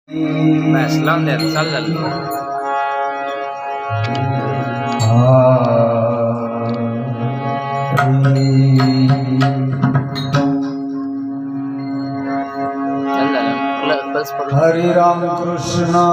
बस लावून द्या चाल झालं चाल झालं बस पडून हरे राम कृष्ण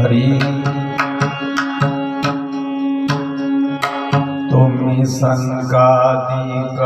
हरी तुम्ही संगादिक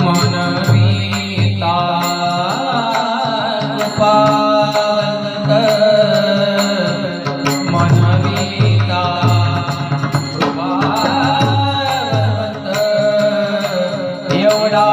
मनविता कृपावंत मनविता कृपावंत एवढा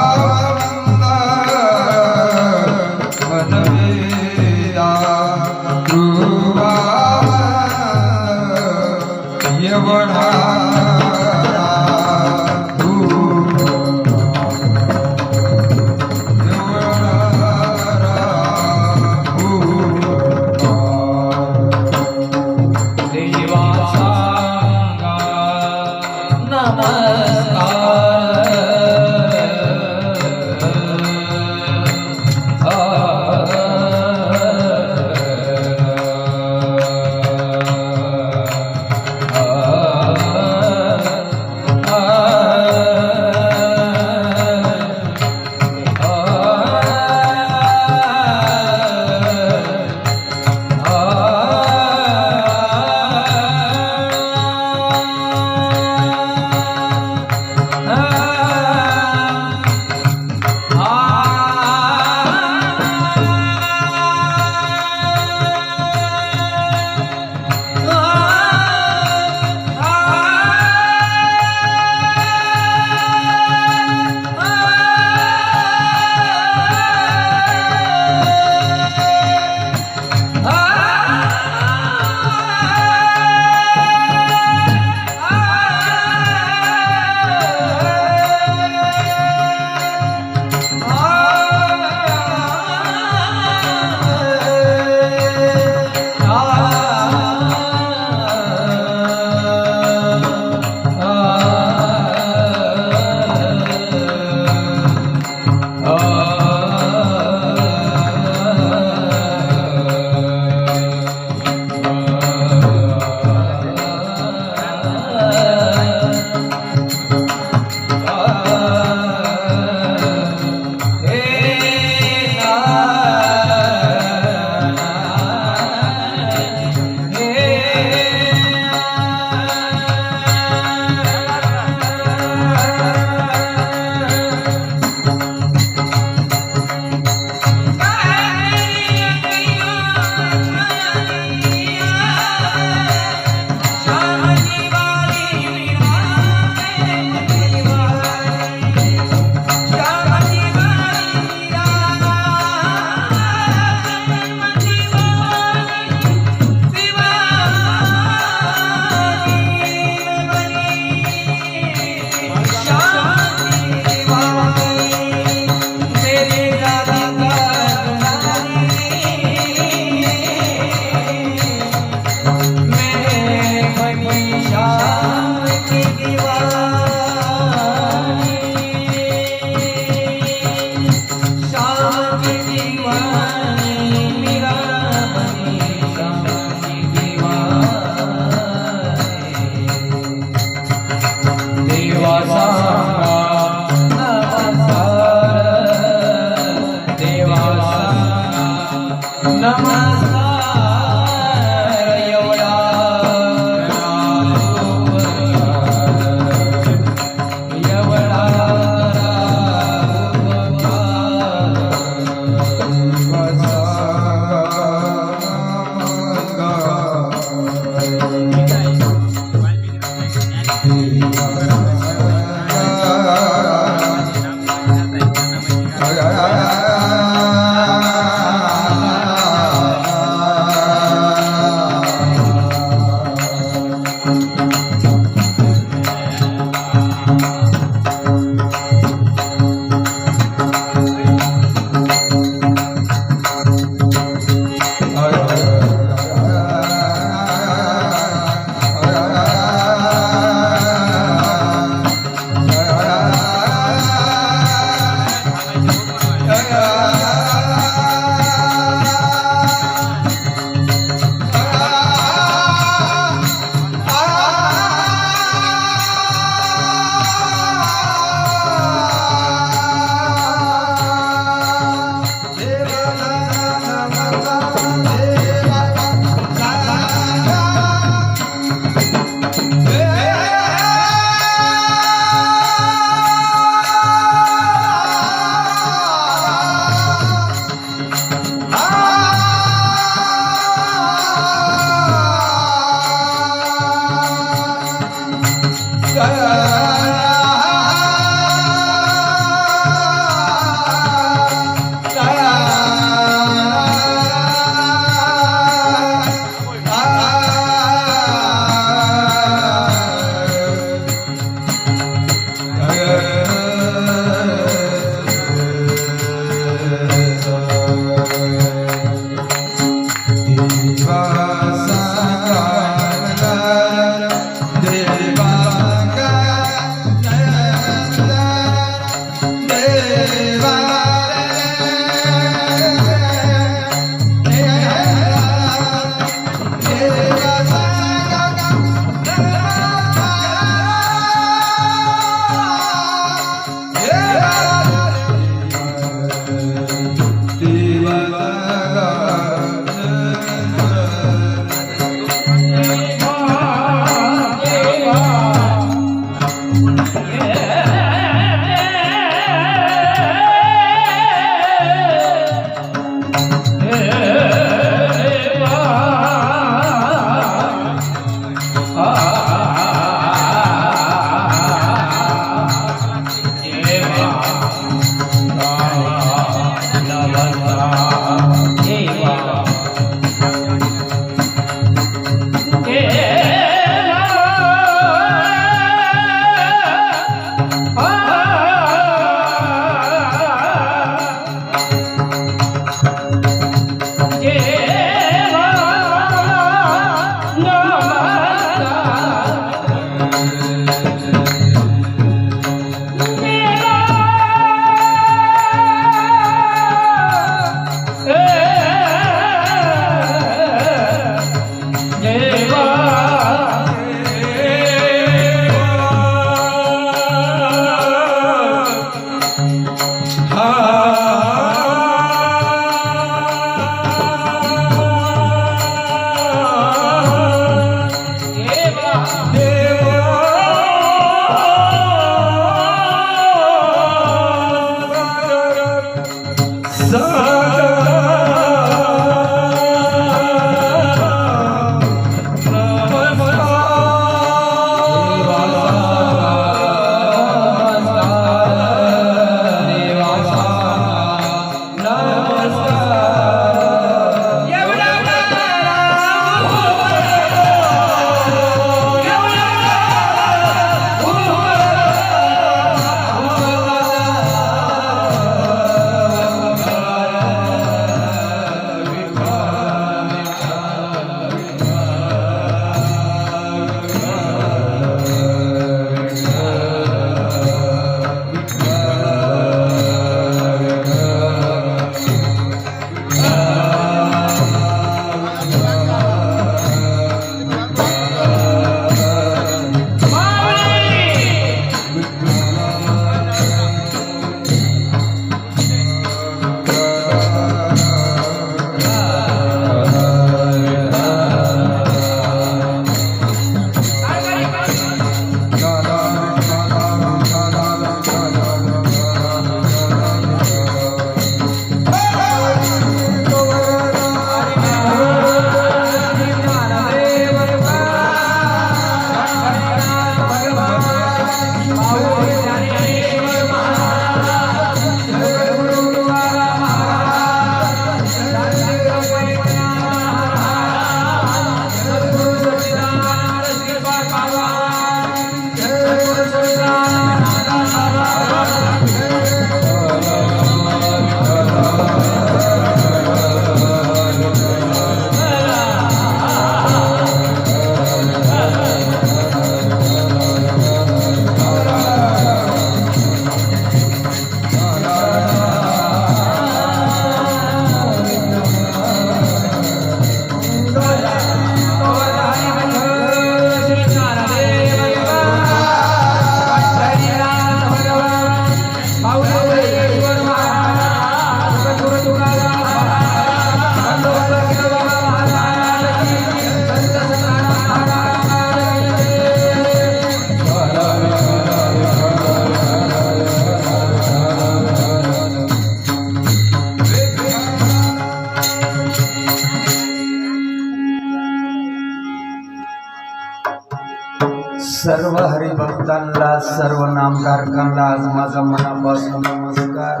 सर्व हरिभक्तांना सर्व नामधारकांना आज माझा मनापासून नमस्कार.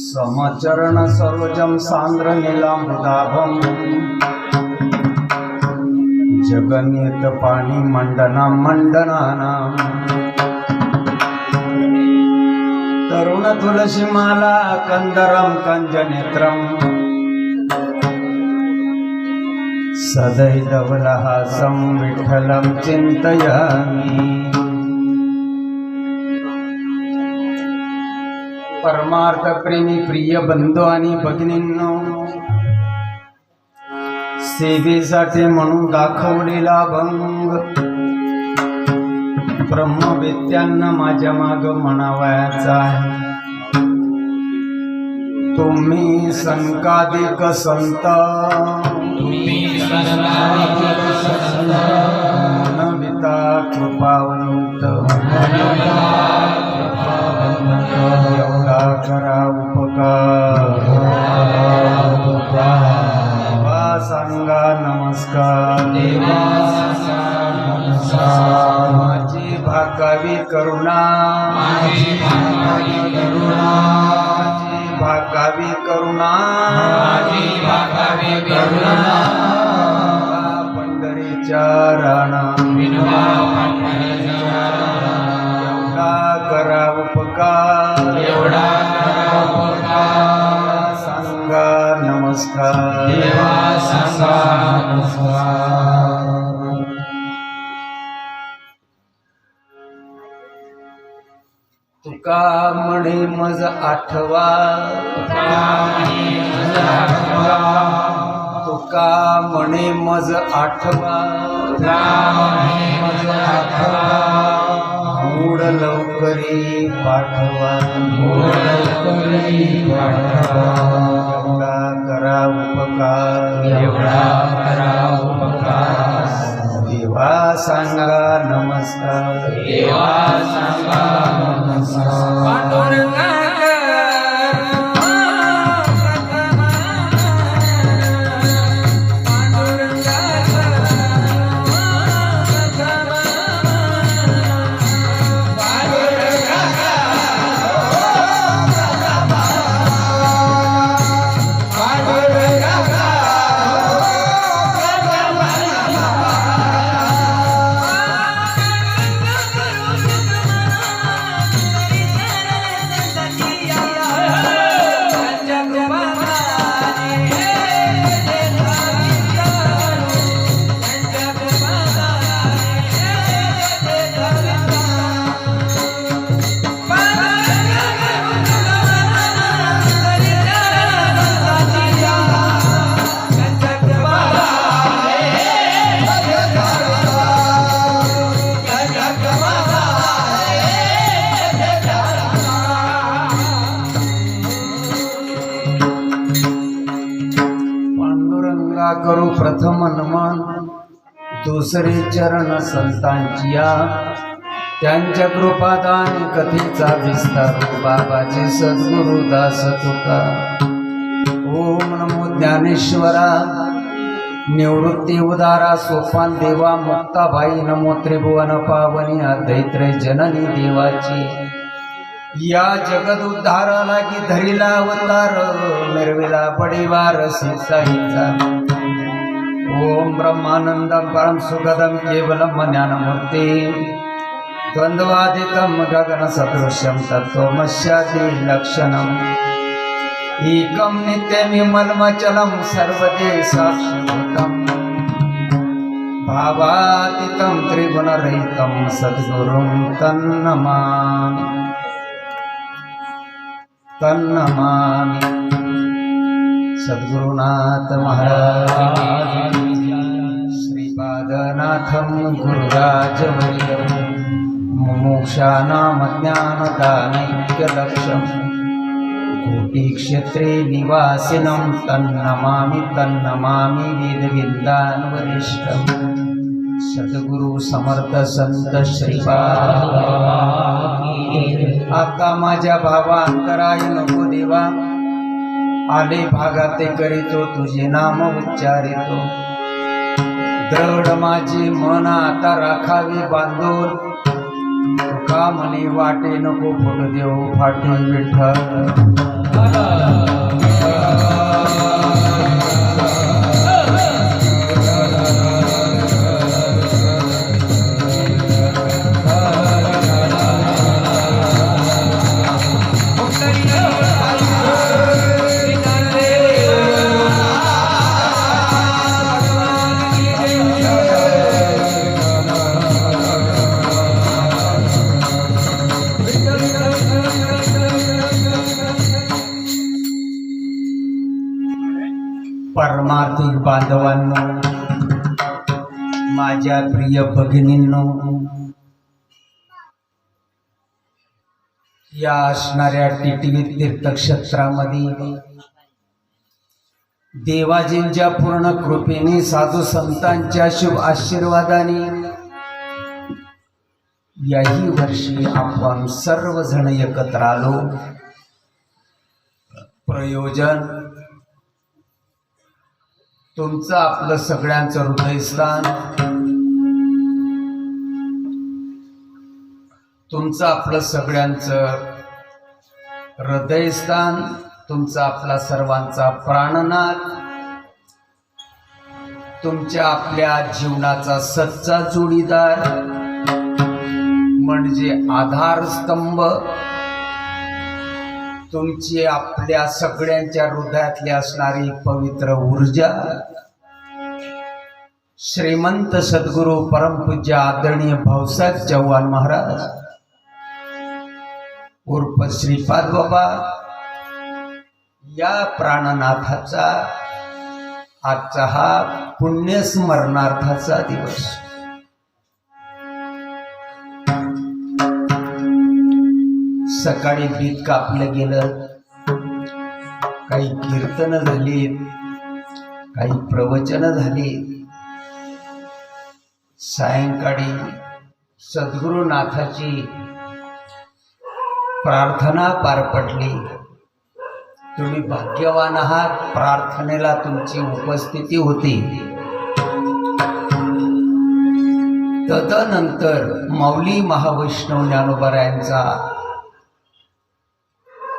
समचरण सरोजम सांद्र नीलांबुदाभम जगन्यत पाणी मंडना मंडनानाम तरुण तुलसी माला कंदरम कंजनेत्रम सदैवलहासं विठ्ठलं चिन्तयामि। परमार्थप्रेमी प्रिय बंधू आणि भगिनींनो, सेवेसाठी म्हणून दाखवलेला भंग ब्रह्मवेत्यांना माझ्या माग म्हणावयाचा आहे। तुम्ही संकादिक संत मनविता कृपावंत एवढा करा उपकार देवा सांगा नमस्कार। माझी भाकावी करुणा भाकावी करुणा पंढरीच्या राणा एवढा करा उपकार सांगा नमस्कार। तुका म्हणे मज आठवा तुका म्हणे मज आठवा मूड लवकरी पाठवा एवढा करा उपकार देवा सांगा नमस्कार। करू प्रथम नमन दुसरे चरण संतांचिया त्यांच्या कृपादान कथेचा विस्तार बाबाचे सद्गुरु दास तुका। ओम नमो ज्ञानेश्वरा निवृत्ती उदारा सोपान देवा मुक्ताबाई नमो त्रिभुवन पावनी अद्वैत्रे जननी देवाची या जगद उद्धाराला की धरिला अवतार मिरविला पडिवार सीताईचा। ओम ब्रह्मानंदम परम सुखदम केवलम ज्ञानमूर्ति द्वंद्वादितम गगन सदृश्यम तत्वमस्यादि लक्षणम एकम नित्यमिमलमचलम सर्वदे साक्षिभूतम भावातीतं त्रिगुणरहितं सद्गुरुं तन्नमामि सद्गुरुनाथ महाराज श्रीपादनाथं गुरुराजवर्यं मुमुक्षानां ज्ञानदानैक्यलक्ष्यं कोटिक्षेत्रे निवासिनं तन्नमामि वेदविन्दान् वरिष्ठं सद्गुरु समर्थ संत श्रीपाद। आता माझ्या भावा अंतराय नको देवा आले भागाते करीतो तुझे नाम उच्चारितो दृढ माझी मन आता राखावी बांधून तुका म्हणे वाटे नको फुट देऊ फाटी विठ्ठल। परमार्थिक बांधवांनो, माझ्या प्रिय भगिनींनो, या असणाऱ्या टिटवी तीर्थक्षेत्रामध्ये देवाजींच्या पूर्ण कृपेने, साधू संतांच्या शुभ आशीर्वादाने याही वर्षी आपण सर्वजण एकत्र आलो. प्रयोजन तुमचं आपलं सगळ्यांचं हृदयस्थान, तुमचं आपलं सगळ्यांचं हृदयस्थान, तुमचा आपला सर्वांचा प्राणनाथ, तुमच्या आपल्या जीवनाचा सच्चा जोडीदार म्हणजे आधारस्तंभ, तुमची आपल्या सगळ्यांच्या हृदयातली असणारी पवित्र ऊर्जा, श्रीमंत सद्गुरू परमपूज्य आदरणीय भाऊसाहेब चव्हाण महाराज उर्फ श्रीपाद बाबा या प्राणनाथाचा आजचा हा पुण्यस्मरणार्थाचा दिवस. सकाळी बीत कापलं गेलं, काही कीर्तन झालीत, काही प्रवचन झाली. सायंकाळी सद्गुरुनाथाची प्रार्थना पार पडली. तुम्ही भाग्यवान आहात, प्रार्थनेला तुमची उपस्थिती होती. तदनंतर माऊली महावैष्णव ज्ञानोबारायांचा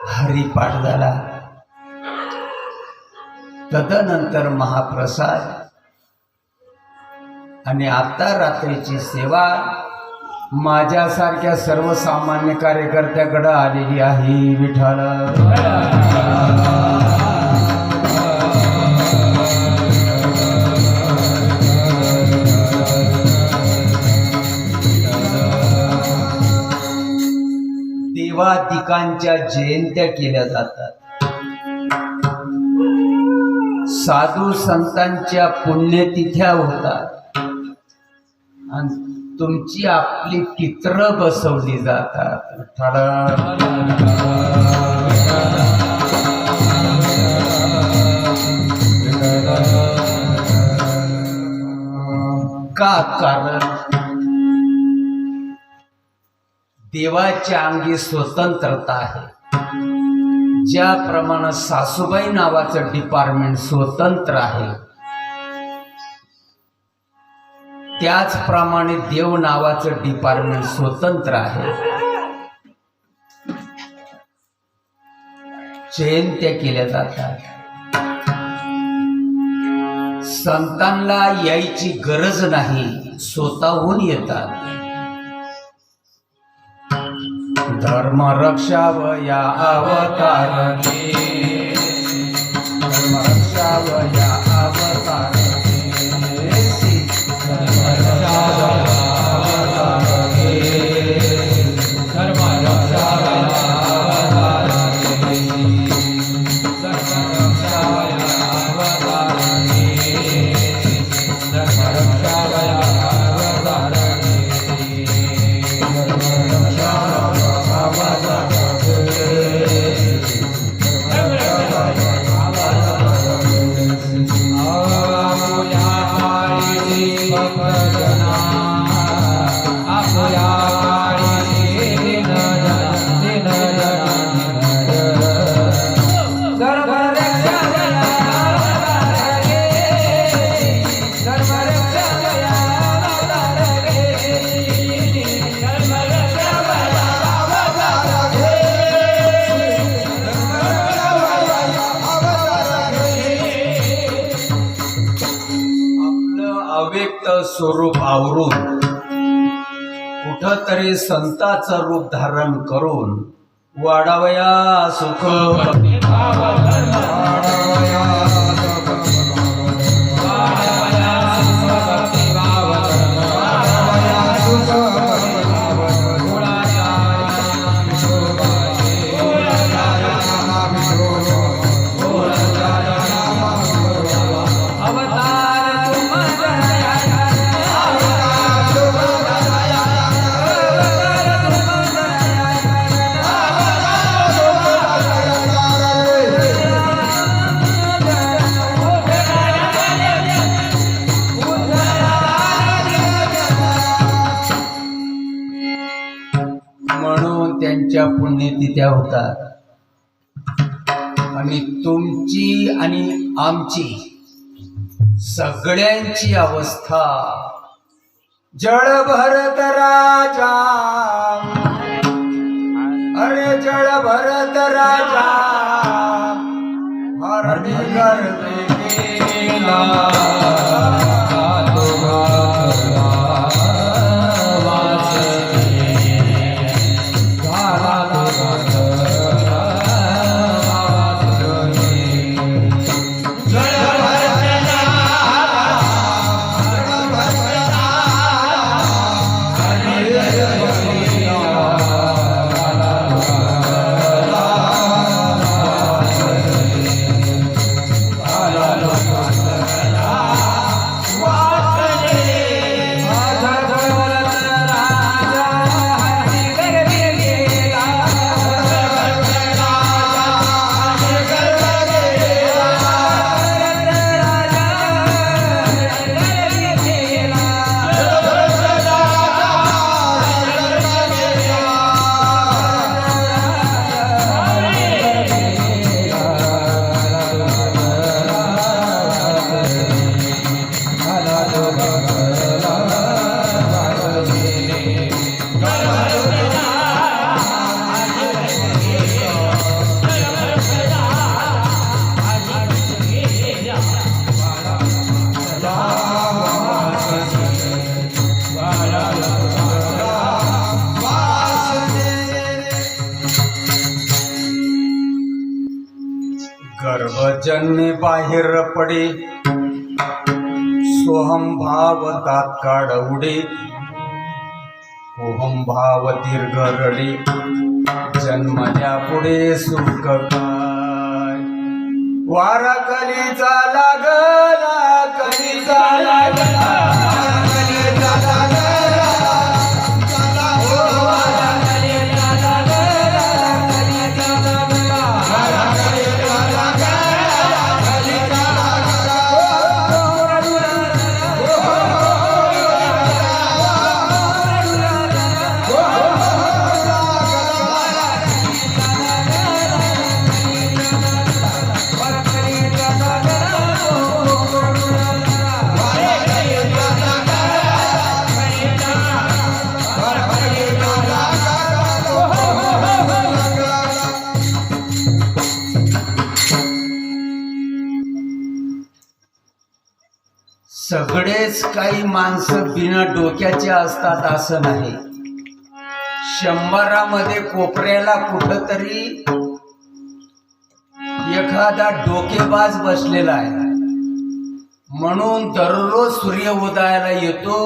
हरिपाठ झाला. तदनंतर महाप्रसाद आणि आता रात्रीची सेवा माझ्यासारख्या सर्वसामान्य कार्यकर्त्याकडे आलेली आहे. विठ्ठल देवादिकांच्या जयंत्या केल्या जातात. साधू संतांच्या पुण्यतिथ्या होतात आणि तुमची आपली पित्र बसवली जातात. का? कारण देवाच्या अंगी स्वतंत्रता आहे. ज्याप्रमाणे सासूबाई नावाचं डिपार्टमेंट स्वतंत्र आहे, त्याचप्रमाणे देव नावाचं डिपार्टमेंट स्वतंत्र आहे. जयंत्या केल्या जातात. संतांना यायची गरज नाही, स्वतःहून येतात. धर्म रक्षावया अवतारणे, धर्म रक्षावया अवतारणे, स्वरूप आवरून कुठंतरी संताचं रूप धारण करून वाढावया सुख, तुमच्या पुण्यतिथ्या होतात आणि तुमची आणि आमची सगळ्यांची अवस्था जळ भरत राजा, अरे जळ भरत राजा हरणी गर्भे गेला, गर्भजन्मे बाहेर पडे, सोहम भाव तात्काळ उडे, ओहम भाव दीर्घ रडे, जन्मल्या पुढे सुख काय, वारा कलीचा लागला, कलीचा लागला, कलीचा लागला, सगळेच काही माणसं बिना डोक्याचे असतात असं नाही. 100मध्ये कोपऱ्याला कुठंतरी एखादा डोकेबाज बसलेला आहे. म्हणून दररोज सूर्य उदयाला येतो,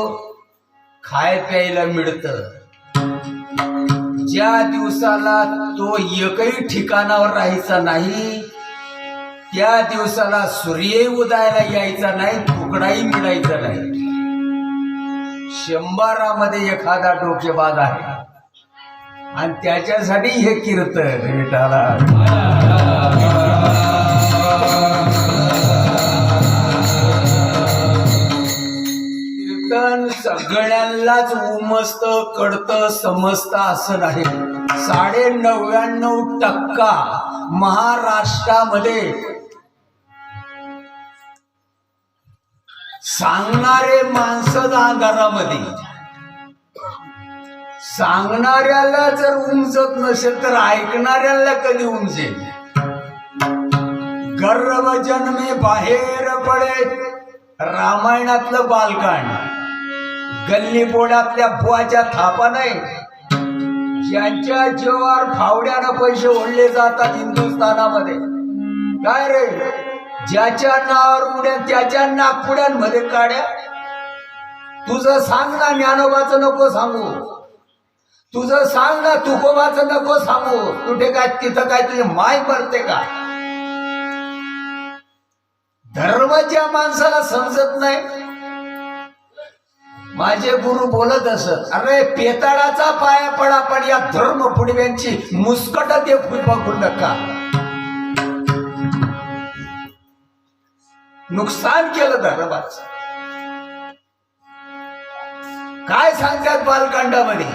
खाय प्यायला मिळतं. ज्या दिवसाला तो एकही ठिकाणावर राहायचा नाही, त्या दिवसाला सूर्य उदयाला यायचा नाही, तुकडाही मिळायचा नाही. 100मध्ये एखादा डोकेबाज आहे आणि त्याच्यासाठी हे कीर्तन विठाला. कीर्तन सगळ्यांनाच उमजत, कळतं, समजतं असं नाही. 99.99% महाराष्ट्रामध्ये सांगणारे माणसं घरामध्ये, सांगणाऱ्याला जर उमजत नसेल तर ऐकणाऱ्याला कधी उमजेल. गर्भ जन्मे बाहेर पडे, रामायणातलं बालकांड. गल्ली बोळातल्या बुवाच्या थापा नाही, ज्यांच्या जीवावर फावड्यानं पैसे ओढले जातात हिंदुस्थानामध्ये. काय रे, ज्याच्या नावावर उड्या त्याच्या नागपुड्यांमध्ये काड्या. तुझं सांग ना, ज्ञानोबाचं नको सांगू, तुझं सांग ना, तुकोबाचं नको सांगू. कुठे काय तिथं काय तुझी माय मरते का? धर्माच्या माणसाला समजत नाही. माझे गुरु बोलत असत, अरे पेताळाचा पाया पडा, पण या धर्म पुडव्यांची मुस्कट ते बघू नका. नुकसान केलं धर्माचं. काय सांगतात बालकांडामध्ये?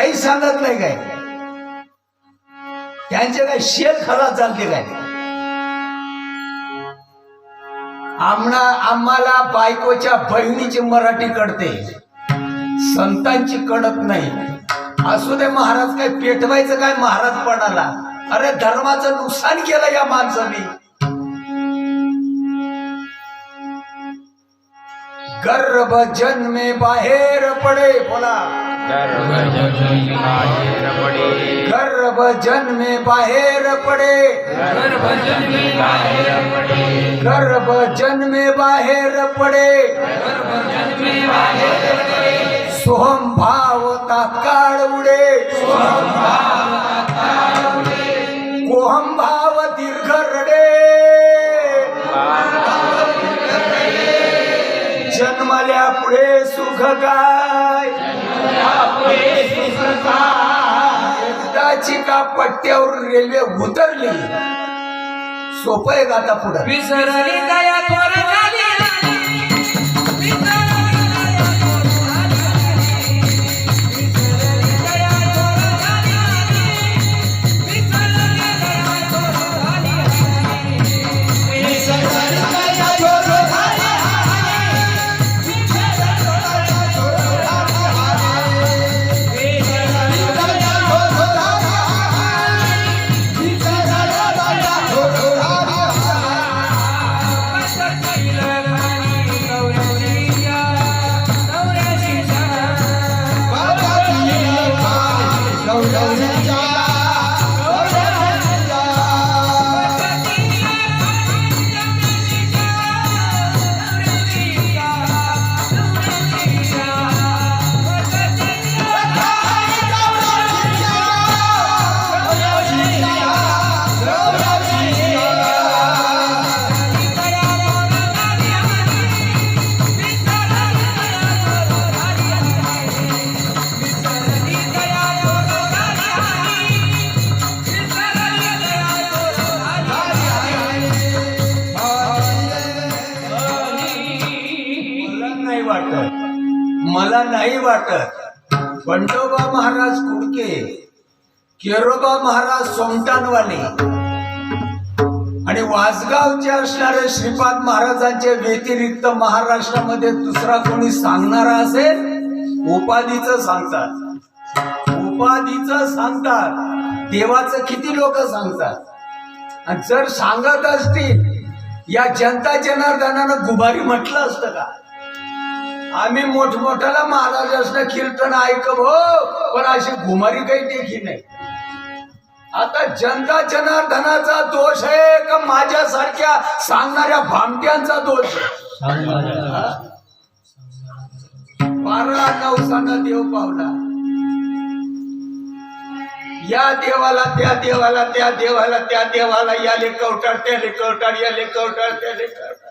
काही सांगत नाही काय, त्यांचे काय शेत खराब चालते काय. आम्हाला बायकोच्या बहिणीची मराठी कळते, संतांची कळत नाही. असू दे महाराज, काय पेटवायचं काय महाराज पणाला. अरे धर्माचं नुकसान केलं या माणसाने. गर्भ जन्मे बाहेर पडे, बोला गर्भ जन्मे बाहेर पडे, गर्भ जन्मे बाहेर पडे, गर्भ जन्मे बाहेर पडे, गर्भ जन्मे बाहेर पडे, गर्भ जन्मे बाहेर पडे, सोहम भाव तात्काळ उडे, कोहम भाव दीर्घ रडे, जन्मल्या पुढे सुख काय, एकदाची का पट्ट्यावर रेल्वे उतरली, सोपं आहे का आता पुढे. विसरली दया थोर झाली, विसरली दया थोर झाली, विसरली दया थोर झाली, विसरली दया थोर झाली, विसरली दया थोर झाली, मला नाही वाटत बंडोबा महाराज कुडके, केरोबा महाराज सोमटानवाले आणि वासगावचे असणारे श्रीपाद महाराजांच्या व्यतिरिक्त महाराष्ट्रामध्ये दुसरा कोणी सांगणारा असेल. उपाधीचं सांगतात, उपाधीचं सांगतात, देवाचं किती लोक सांगतात. आणि जर सांगत असतील या जनता जनार्दनानं गुबारी म्हटलं असतं का. आम्ही मोठमोठ्याला महाराजांना कीर्तन ऐकव हो, पण अशी घुमारी काही देखी नाही. आता जनता जनार्दनाचा दोष आहे का माझ्यासारख्या सांगणाऱ्या भामट्यांचा दोष आहे. 12 नवसानं देव पावला, या देवाला त्या देवाला, त्या देवाला त्या देवाला, याले कवटाळ त्याले कवटाळ, याले कवटाळ त्याले कवटाळ,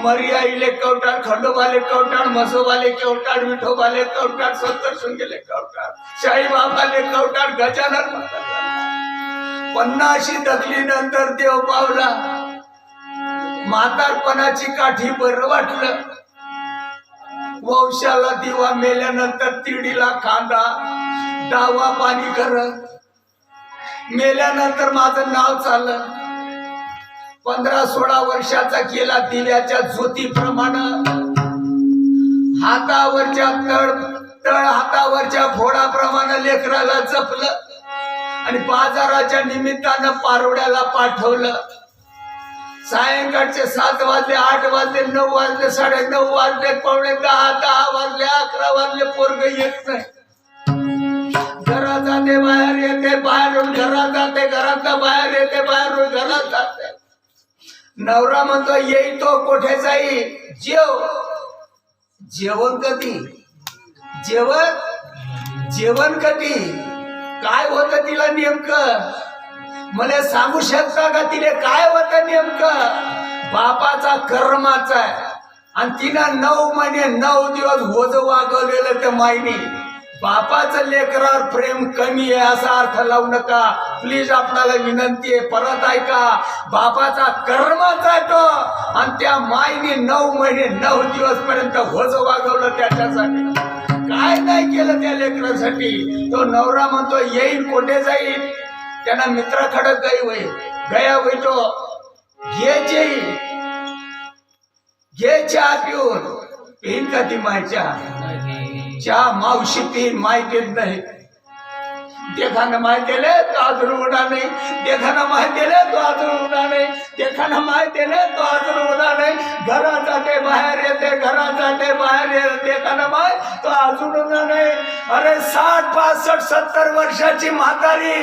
मर्याईले कवटाळ, खंडोबाले कवटाळ, मसोबाले कवटाळ, विठोबाले कवटाळ, सप्तशृंगीले कवटाळ, शाईबाबाले कवटाळ, गजानन 50 दगलीनंतर देव पावला. म्हातारपणाची काठी बरं वाटलं. वंशाला दिवा मेल्यानंतर तिडीला खांदा, डावा पाणी करत. मेल्यानंतर माझं नाव चाललं. 15-16 वर्षाचा केला दिव्याच्या ज्योतीप्रमाणे. हातावरच्या तळ हातावरच्या फोडाप्रमाणे लेकराला जपलं आणि बाजाराच्या निमित्तानं पारोड्याला पाठवलं. सायंकाळचे 7 वाजले, 8 वाजले, 9 वाजले, 9:30 वाजले, 9:45, 10 वाजले, 11 वाजले, पोरग येत नाही. घरात जाते बाहेर येते, बाहेरून घरात जाते, घरात बाहेर येते, बाहेरून घरात जाते. नवरा म्हणतो येई तो कोठे जाई, जेव. जेवण कधी, जेवण कधी, काय होतं तिला नेमकं मला सांगू शकता का. तिने काय होतं नेमकं. बापाचा कर्माचा आहे आणि तिनं 9 महिने 9 दिवस ओझ वागवलेलं त्या माईने. बापाचं लेकरावर प्रेम कमी आहे असा अर्थ लावू नका प्लीज. आपणाला विनंती आहे, परत ऐका. बापाचा कर्माचा आहे तो आणि त्या माईने 9 महिने 9 दिवस पर्यंत ओझ वागवलं त्याच्यासाठी. काय नाही केलं त्या लेकरासाठी. तो नवरा म्हणतो येईल कुठे जाईल, त्यांना मित्राकडे गया होई तो घे चहा पिऊन का ती मायच्या चहा मावशी पीन माय पेत नाही. देखाना माय दिले तो अजून उडा नाही, देखाना माय दिले तो अजून उडा नाही, देखाना माय दिले तो अजून उडा नाही. घरात जाते बाहेर येते, घरात जाते बाहेर येते, देखाना माय तो अजून उडा नाही. अरे 60, 65, 70 वर्षाची म्हातारी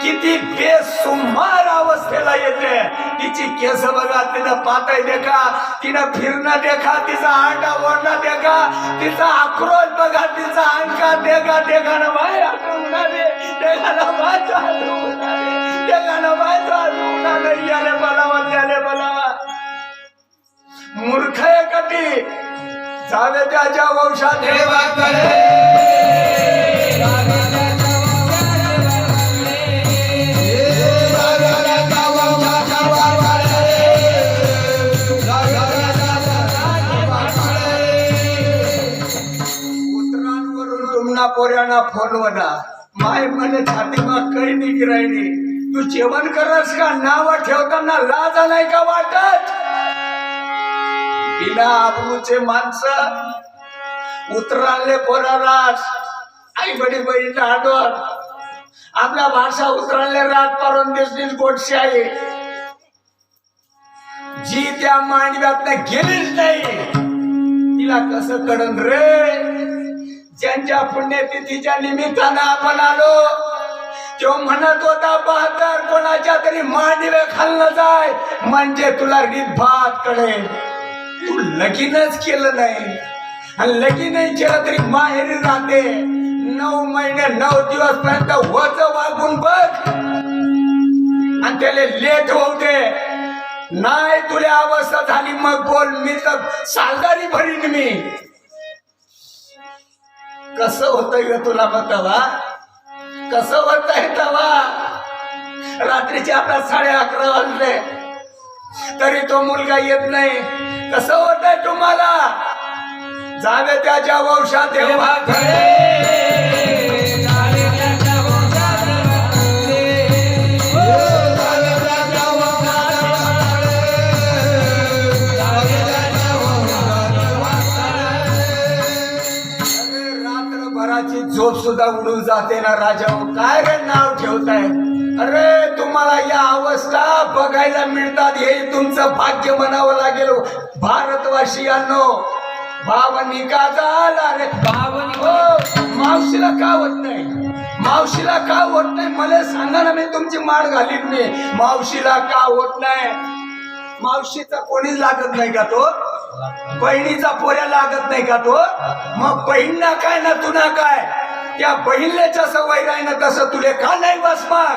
किती बेसुमार अवस्थेला येते. तिची केस बघा, तिनं पातळ देखा, तिनं फिरणं देखा, तिचा आंडा वरणा देखा, तिचा आक्रोश बघा, तिचा अंका देखा. देखाना माय उडाले, देखाना माय उडाले, देखाना माय उडाले. याले बोलावा, त्याले बोलावा. मूर्ख आहे कधी जावे त्याच्या वंशात देवाकडे. पोऱ्याना फोनवना माय म्हणे छाती मग काही नाही राहिली. तू जेवण करस का, नाव ठेवताना लाज नाही का वाटत. बिना आबरूचे माणसं उतराले पोरारास आई बडी बहीण आडवर आपल्या भाषा उतराले रात पारून देशनीच गोडशी आहे. जी त्या मांडव्यात गेलीच नाही तिला कसं कडन रे. ज्यांच्या पुण्यतिथीच्या निमित्तानं आपण आलो तो म्हणत होता 72 कोणाच्या तरी मांडवे खाल्लं जाय म्हणजे तुला रीतभात कळेल. तू लगीनच केलं नाही आणि लगीनही केलं तरी माहेरी राहते. 9 महिने 9 दिवस पर्यंत वच वागून बघ आणि त्याला लेट होऊ दे. नाही तुला अवस्था झाली मग बोल, मी तर सालदारी भरीन. मी कसं होतंय ग तुला बतावा, कसं होतंय तवा. रात्रीचे आता 11:30 वाजले तरी तो मुलगा येत नाही. कसं होतंय तुम्हाला. जावे त्याच्या वंशात देवाकडे. झोप सुद्धा उडून जाते ना राजा. काय रे नाव ठेवताय. अरे तुम्हाला या अवस्था बघायला मिळतात हे तुमचं भाग्य म्हणावं लागेल. भारतवासियांनो भावनी का झाला रे भावनी. हो मावशीला का होत नाही, मावशीला का होत नाही मला सांगा ना. मी तुमची माळ घालीन. मी मावशीला का होत नाही. मावशीचा कोणीच लागत नाही का तो. बहिणीचा पोऱ्या लागत नाही का तो. मग बहीण ना काय ना तुना काय. त्या बहिणीच्या सवय राही ना तसं तुले का नाही बस. मग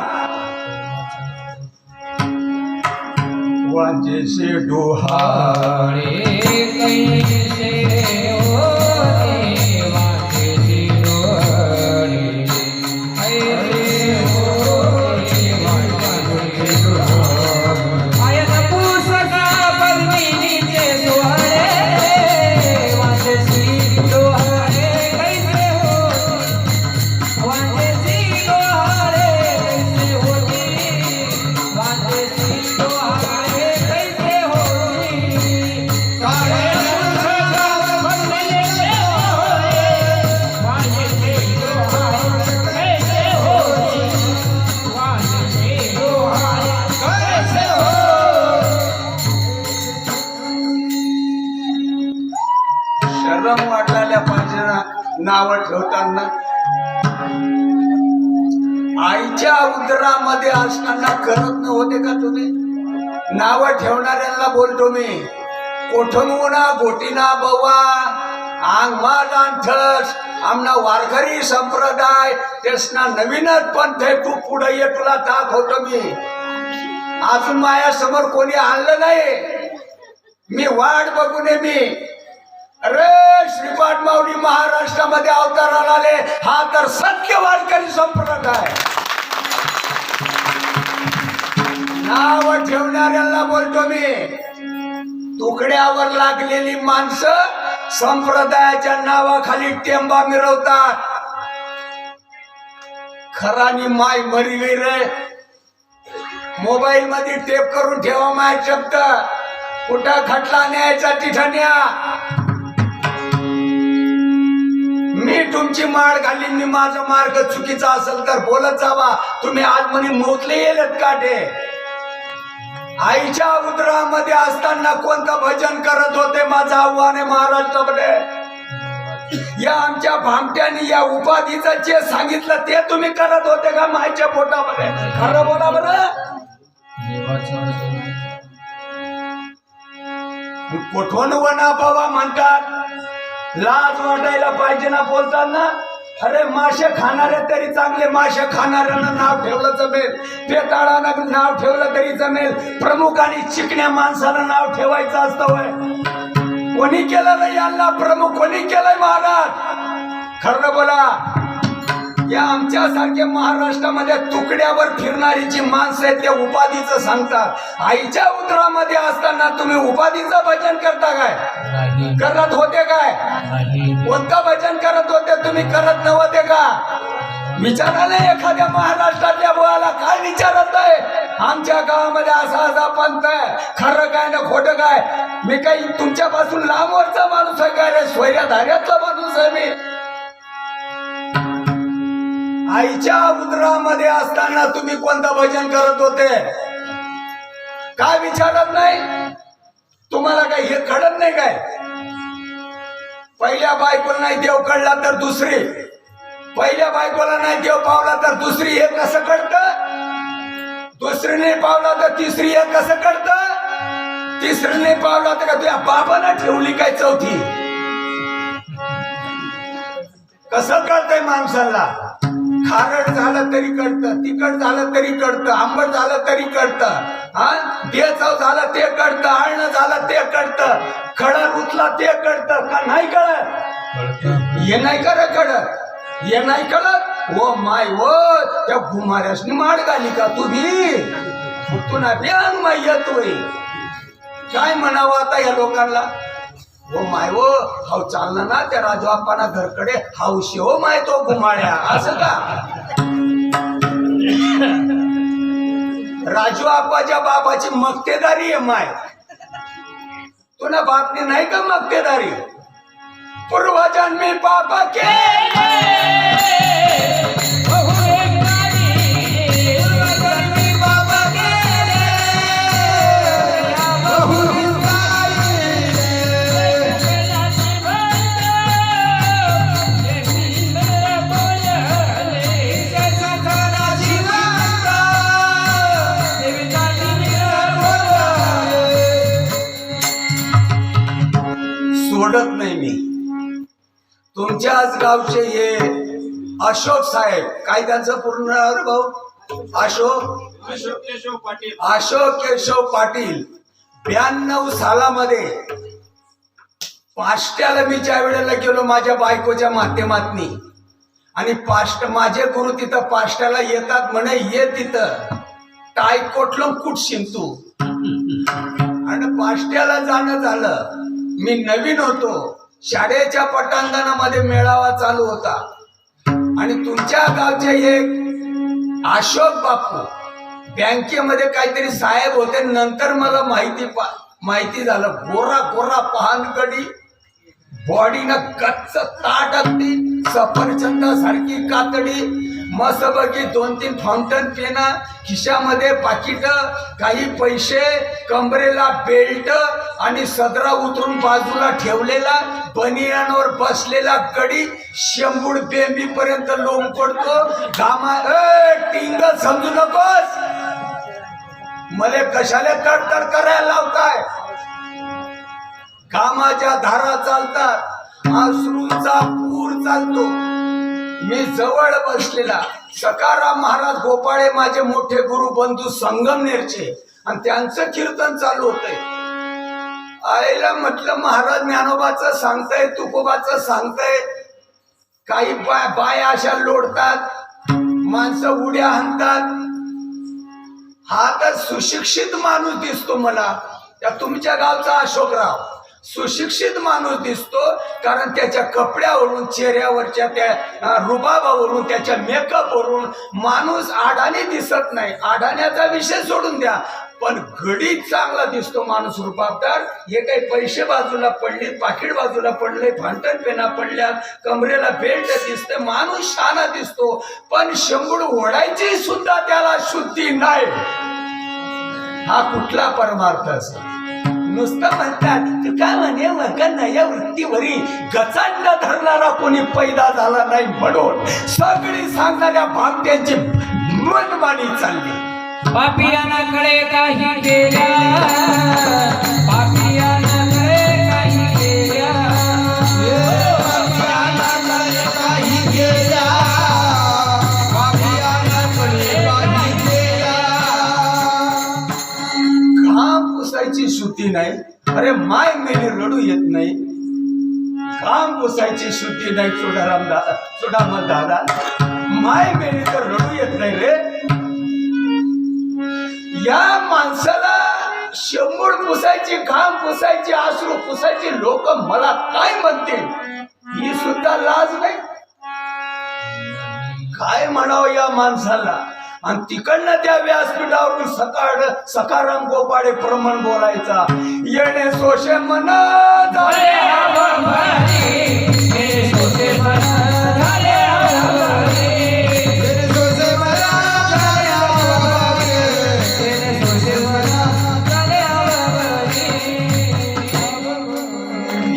वाजेसे डोहाळे कैसे होते, वाजेसे डोहाळे कैसे होते, वाजेसे डोहाळे. आयन पुसका बघिनीचे सोहळे, वाजेसे डोहाळे कैसे होते, वाजेसे डोहाळे कैसे होते, वाजेसे डोहाळे कैसे होते. काळे पुसका बघिनीचे सोहळे, वाजेसे डोहाळे कैसे होते, वाजेसे डोहाळे कैसे होते. शरम वाटायला पाहिजे ना नाव ठेवताना. आईच्या उदरामध्ये असताना करत नव्हते का तुम्ही. नाव ठेवणाऱ्यांना बोलतो मी. कोठमुना गोटीना बवा आंगमा लांठस आमना वारकरी संप्रदाय तेसना नवीनच पंथ आहे. तू पुढे ये तुला दाखवतो मी. अजून माझ्या समोर कोणी आणलं नाही. मी वाट बघून आहे मी. अरे श्रीपाद माऊली महाराष्ट्रामध्ये अवताराला आले. हा तर सत्य वारकरी संप्रदाय. नाव ठेवणाऱ्याला बोलतो मी. तुकड्यावर लागलेली माणसं संप्रदायाच्या नावाखाली टेंबा मिरवतात. खरानी माय मरी गई रे. मोबाईल मध्ये टेप करून ठेवा माय शब्द. कुठं खटला न्यायचा तिथं न्या. मी तुमची माळ घालीन. मी माझा मार्ग चुकीचा असेल तर बोलत जावा. तुम्ही आज म्हणे मोतले येलेत काटे. आईच्या उदरामध्ये असताना कोणतं भजन करत होते? माझं आव्हान आहे महाराष्ट्रामध्ये. या आमच्या भामट्याने या उपाधीचं जे सांगितलं ते तुम्ही करत होते का मायच्या पोटामध्ये? खरं बोला बरं. कुठून वना बाबा म्हणतात. लाज वाटायला पाहिजे ना बोलताना. अरे मासे खाणारे तरी चांगले. मासे खाणाऱ्यांना नाव ठेवलं जमेल. पेटाळानं नाव ठेवलं तरी जमेल. प्रमुख आणि चिकण्या माणसाला नाव ठेवायचं असतं वय. कोणी केलं नाही यांना प्रमुख? कोणी केलंय महाराज? खरं बोला. या आमच्यासारखे महाराष्ट्रामध्ये तुकड्यावर फिरणारी जी माणसं आहेत ते उपाधीचं सांगतात. आईच्या उदरामध्ये असताना तुम्ही उपाधीचं भजन करता काय? करत होते काय? कोणतं भजन करत होते? तुम्ही करत नव्हते का? विचारायला एखाद्या महाराष्ट्रातल्या बुवाला काय विचारत आहे? आमच्या गावामध्ये असा असा पंथ आहे. खरं काय ना खोटं काय? मी काही तुमच्यापासून लांबवरचा माणूस आहे काय रे? सोयऱ्या धाऱ्यातला माणूस आहे मी. आईच्या उदरामध्ये असताना तुम्ही कोणतं भजन करत होते? काय विचारत नाही? तुम्हाला काय हे कळत नाही काय? पहिल्या बायकोला नाही देव कळला तर दुसरी, पहिल्या बायकोला नाही देव पावला तर दुसरी. हे कसं कळतं? दुसरीने पावला तर तिसरी. हे कसं कळतं? तिसरीने पावला तर का तुझ्या बाबांना ठेवली काय चौथी? कसं कळतंय माणसाला? खारट झालं तरी कळतं, तिखट झालं तरी कळतं, आंबट झालं तरी कळतं, हा बेचव झालं ते कळतं, आळणं झालं ते कळतं, खडा रुतला ते कळतं का नाही कळत? हे नाही कळत. हे नाही कळत. ओ माय ओ त्या घुमाऱ्यासनी माड घाली का तुम्ही? तुला ब्यांग माय येतोय. काय म्हणावं आता या लोकांना? हो माय हो हाव चालला ना त्या राजू आप्पाना घरकडे हावशी हो माय तो घुमाळ्या. असं का? राजू आप्पाच्या बाबाची मक्तेदारी आहे माय. तुला बापने नाही का मक्तेदारी? पूर्वजन्मी पाप केले सोडत नाही मी. तुमच्याच गावचे हे अशोक साहेब, काय त्यांचं पूर्ण नाव भाऊ? अशोक केशव पाटील 92 सालामध्ये पाष्ट्याला मी ज्या वेळेला गेलो माझ्या बायकोच्या माध्यमातनी, आणि माझे गुरु तिथं पाष्ट्याला येतात म्हणे, ये तिथं टाय कोटलं कुठ शिंतू. आणि पाष्ट्याला जाणं झालं. मी नवीन होतो. शाळेच्या पटांगणामध्ये मेळावा चालू होता आणि तुमच्या गावचे एक अशोक बापू बँकेमध्ये काहीतरी साहेब होते. नंतर मला माहिती झालं गोरा गोरा पाहनकडी, बॉडीनं गच्च ताट अगदी, सफरचंदासारखी कातडी, मस्तपैकी 2-3 फाउंटन पेना, खिशामध्ये पाकिट, काही पैसे, कमरेला बेल्ट आणि सदरा उतरून बाजूला ठेवलेला, बनियानवर बसलेला गडी, शेंबूड बेंबीपर्यंत लोंब पडतो. टिंग समजू नकोस. मले कशाला तडतड करायला लावताय? कामाच्या धारा चालतात, अश्रूंचा पूर चालतो. मी जवळ बसलेला सकाराम महाराज गोपाळे माझे मोठे गुरु बंधू संगमनेरचे, आणि त्यांचं कीर्तन चालू होतंय. आईला म्हटलं महाराज ज्ञानोबाचं सांगताय, तुकोबाचं सांगताय, काही बाया अशा लोडतात, माणसं उड्या हाणतात. हा तर सुशिक्षित माणूस दिसतो मला. त्या तुमच्या गावचा अशोकराव सुशिक्षित माणूस दिसतो, कारण त्याच्या कपड्यावरून, चेहऱ्यावरच्या त्या रुबाबावरून, त्याच्या मेकअपवरून माणूस आडाने दिसत नाही. आडाण्याचा विषय सोडून द्या, पण घडीत चांगला दिसतो माणूस रुबाबदार. हे काही पैसे बाजूला पडले, पाकिट बाजूला पडले, फांटन पेना पडल्या, कमरेला बेल्ट दिसते, माणूस शाना दिसतो. पण शंभूड ओढायची सुद्धा त्याला शुद्धी नाही. हा कुठला परमार्थ असेल? नुसतं म्हणतात तू काय म्हणे वगन या वृत्तीवरी गचांड धरणारा कोणी पैदा झाला नाही, म्हणून सगळी सांगणाऱ्या भामट्यांची मनमानी चालली. पापियानाकडे काही केल्या, पापियानाकडे काही केल्या, पापियानाकडे काही केल्या, पापियानाकडे काही केल्या. घाम पुसायची शुद्धी नाही. अरे माय मेली रडू येत नाही. घाम पुसायची शुद्धी नाही. चुडामल दादा, माय मेली तर रडू येत नाही रे. या माणसाला शंभूड पुसायची, घाम पुसायची, अश्रू पुसायची, लोक मला काय म्हणतील ही सुद्धा लाज नाही. काय म्हणावं या माणसाला? आणि तिकडनं त्या व्यासपीठावरून सकाराम गोपाळे प्रमाण बोलायचा. येणे सोशे मन झाले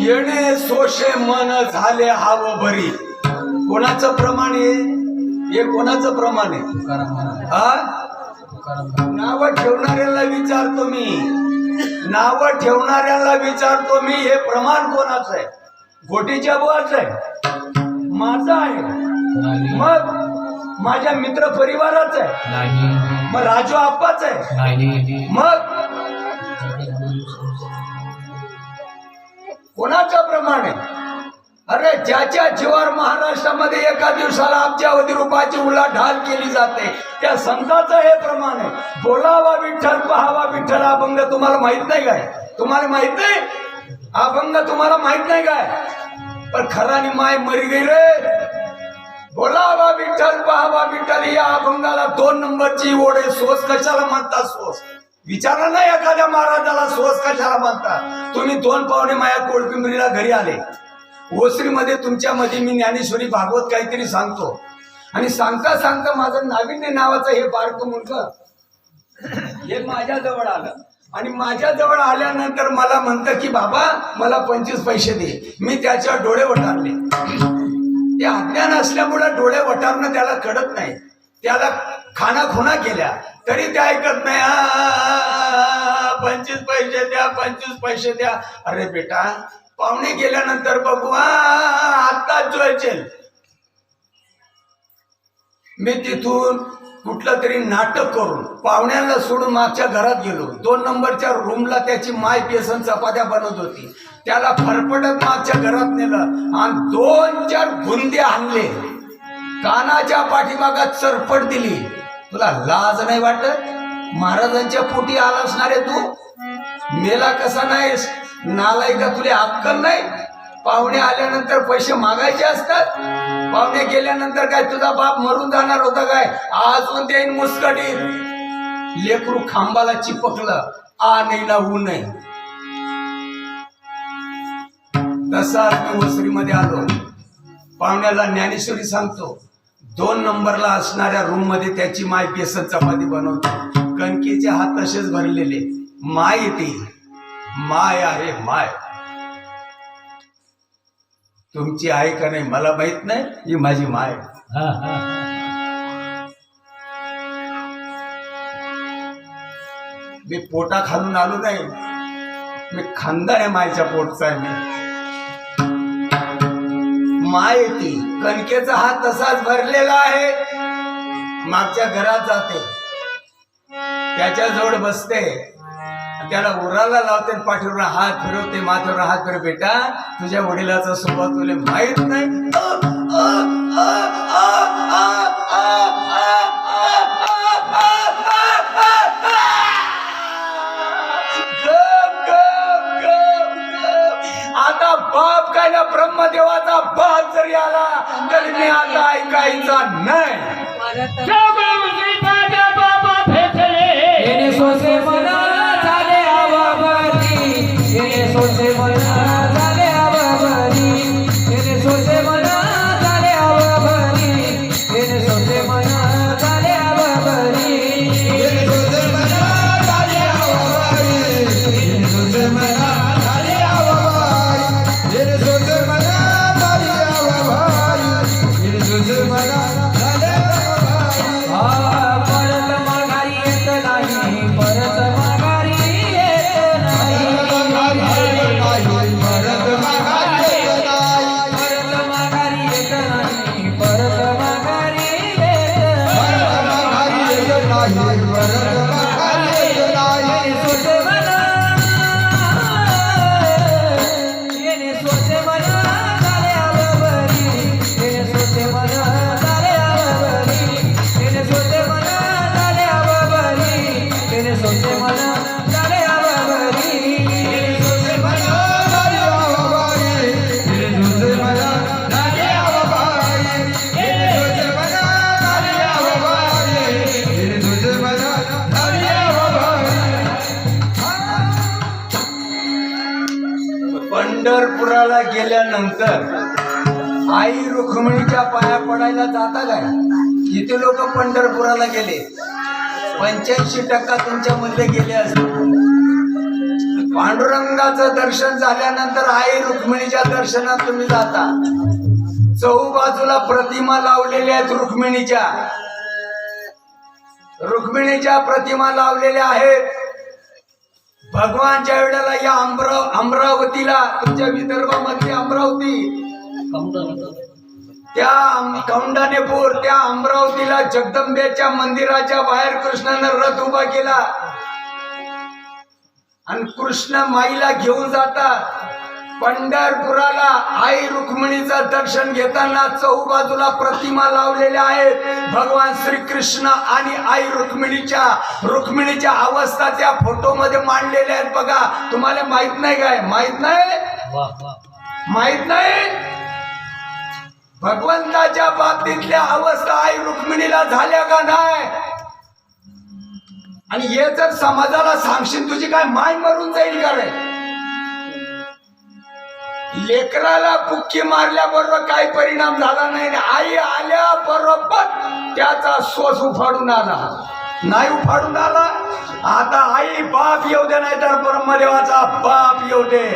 येणे सोशे मन झाले हाव बरी. कोणाचं प्रमाण आहे हे? कोणाचं प्रमाण आहे? हा, नाव ठेवणाऱ्याला विचारतो मी, नाव ठेवणाऱ्याला विचारतो मी, हे प्रमाण कोणाचं आहे? गोटीच्या बुवाचं आहे? माझं आहे? मग माझ्या मित्र परिवाराचं आहे? मग राजू आप्पाच आहे? मग कोणाचं प्रमाण आहे? अरे ज्याच्या जीवावर महाराष्ट्रामध्ये एका दिवसाला अब्जावधी रुपयाची उलाढाल केली जाते, त्या संतांचं हे प्रमाण आहे. बोलावा विठ्ठल, पहावा विठ्ठल. अभंग तुम्हाला माहित नाही काय? तुम्हाला माहित नाही अभंग? तुम्हाला माहित नाही काय? पण खरानी माय मरी गई रे. बोलावा विठ्ठल, पहावा विठ्ठल या अभंगाला 2 नंबरची ओढ आहे. सोस कशाला म्हणतात? सोस विचारा नाही एखाद्या महाराजाला सोस कशाला म्हणतात. तुम्ही 2 पाहुणे माया कोळपिंबरीला घरी आले, ओसरीमध्ये तुमच्या मध्ये मी ज्ञानेश्वरी भागवत काहीतरी सांगतो, आणि सांगता सांगता माझं नाविन्य नावाचं हे बारकं मुलगा हे माझ्या जवळ आलं. आणि माझ्या जवळ आल्यानंतर मला म्हणतं की बाबा मला 25 पैसे दे. मी त्याच्या डोळे वटारले. ते अज्ञान असल्यामुळे डोळे वटारणं त्याला कळत नाही. त्याला खानाखुणा केल्या तरी ते ऐकत नाही. 25 पैसे द्या, 25 पैसे द्या. अरे बेटा, पाहुणे गेल्यानंतर बघू, आत्ताच जोयचे. मी तिथून कुठलं तरी नाटक करून पाहुण्यांना सोडून मागच्या घरात गेलो. 2 नंबरच्या रूमला त्याची माय बेसन चपात्या बनवत होती. त्याला फरफटत मागच्या घरात नेलं आणि 2-4 गुंडे आणले. कानाच्या पाठीमागात चरपट दिली. तुला लाज नाही वाटत? महाराजांच्या पोटी आला असणारे तू मेला कसा नाहीस? नालायका, तुला अक्कल नाही? पाहुणे आल्यानंतर पैसे मागायचे असतात. पाहुणे गेल्यानंतर काय तुझा बाप मरून जाणार होता काय? अजून देईन मुस्कटी. लेकरू खांबाला चिपकलं, आ नाही ना ऊ नाही. तसाच मी वसरीमध्ये आलो. पाहुण्याला ज्ञानेश्वरी सांगतो. 2 नंबरला असणाऱ्या रूम मध्ये त्याची माय बेसन चपाती बनवते. कणकेचे हात तसेच भरलेले. माय येते, माय आहे माय. तुमची आहे का नाही मला माहित नाही, ही माझी माय. मी पोटा खालून आलो नाही, मी खानदार मायच्या पोटचा आहे. मी माय ती कणकेचा हात तसाच भरलेला आहे. मागच्या घरात जाते, त्याच्याजवळ बसते, त्याला उराला लावते, पाठीवर हात फिरवते, माथ्यावर हात फिरव. बेटा, तुझ्या वडिलाचा स्वभाव तुला माहित नाही. आता बाप काय ना ब्रह्मदेवाचा बाप जरी आला तरी मी आता ऐकायचा नाही. येणे सोसे मना झाले आवाबरी, येणे सोसे मना झाले आवाबरी, येणे सोसे मना झाले आवाबरी, येणे सोसे मना झाले आवाबरी, येणे सोसे मना झाले आवाबरी, येणे सोसे मना झाले आवाबरी, येणे सोसे मना झाले आवाबरी, येणे सोसे मना झाले आवाबरी. परत माघारी येत नाही, परत माघारी येत नाही, परत माघारी येत नाही, परत माघारी येत नाही, परत माघारी येत नाही, परत माघारी येत नाही. येणे सोसे मना, येणे सोसे मना झाले आवाबरी, येणे सोसे मना झाले आवाबरी, येणे सोसे मना झाले आवाबरी, येणे सोसे मना झाले आवाबरी, येणे सोसे मना झाले आवाबरी, येणे सोसे मना झाले आवाबरी, येणे सोसे मना झाले आवाबरी, येणे सोसे मना झाले आवाबरी. पंढरपुराला गेल्यानंतर आई रुक्मिणीच्या पाया पडायला जाता काय? किती लोक पंढरपुराला गेले? 85% तुमच्या मध्ये गेले असतील. पांडुरंगाचं दर्शन झाल्यानंतर आई रुक्मिणीच्या दर्शनात तुम्ही जाता. चहूबाजूला प्रतिमा लावलेल्या आहेत रुक्मिणीच्या प्रतिमा लावलेल्या आहेत. भगवानच्या वेळेला या अमरावतीला, तुमच्या विदर्भामधली अमरावती, त्या कौंडाणेपूर, त्या अमरावतीला जगदंबेच्या मंदिराच्या बाहेर कृष्णानं रथ उभा केला आणि कृष्ण माईला घेऊन जातात. पंढरपुराला आई रुक्मिणीचं दर्शन घेताना चहूबाजूला प्रतिमा लावलेल्या आहेत. भगवान श्रीकृष्ण आणि आई रुक्मिणीच्या अवस्था त्या फोटो मध्ये मांडलेल्या आहेत. बघा, तुम्हाला माहित नाही काय? माहित नाही? भगवंताच्या बाबतीतल्या अवस्था आई रुक्मिणीला झाल्या का नाही? आणि हे जर समाजाला सांगशील, तुझी काय माय मरून जाईल का रे? लेकराला बुक्की मारल्याबरोबर काही परिणाम झाला नाही. आई आल्या बरोबर त्याचा श्वास उफाडून आला, नाही उफाडून आला. आता आई बाप येऊ दे, नाही तर ब्रह्मदेवाचा बाप येऊ दे.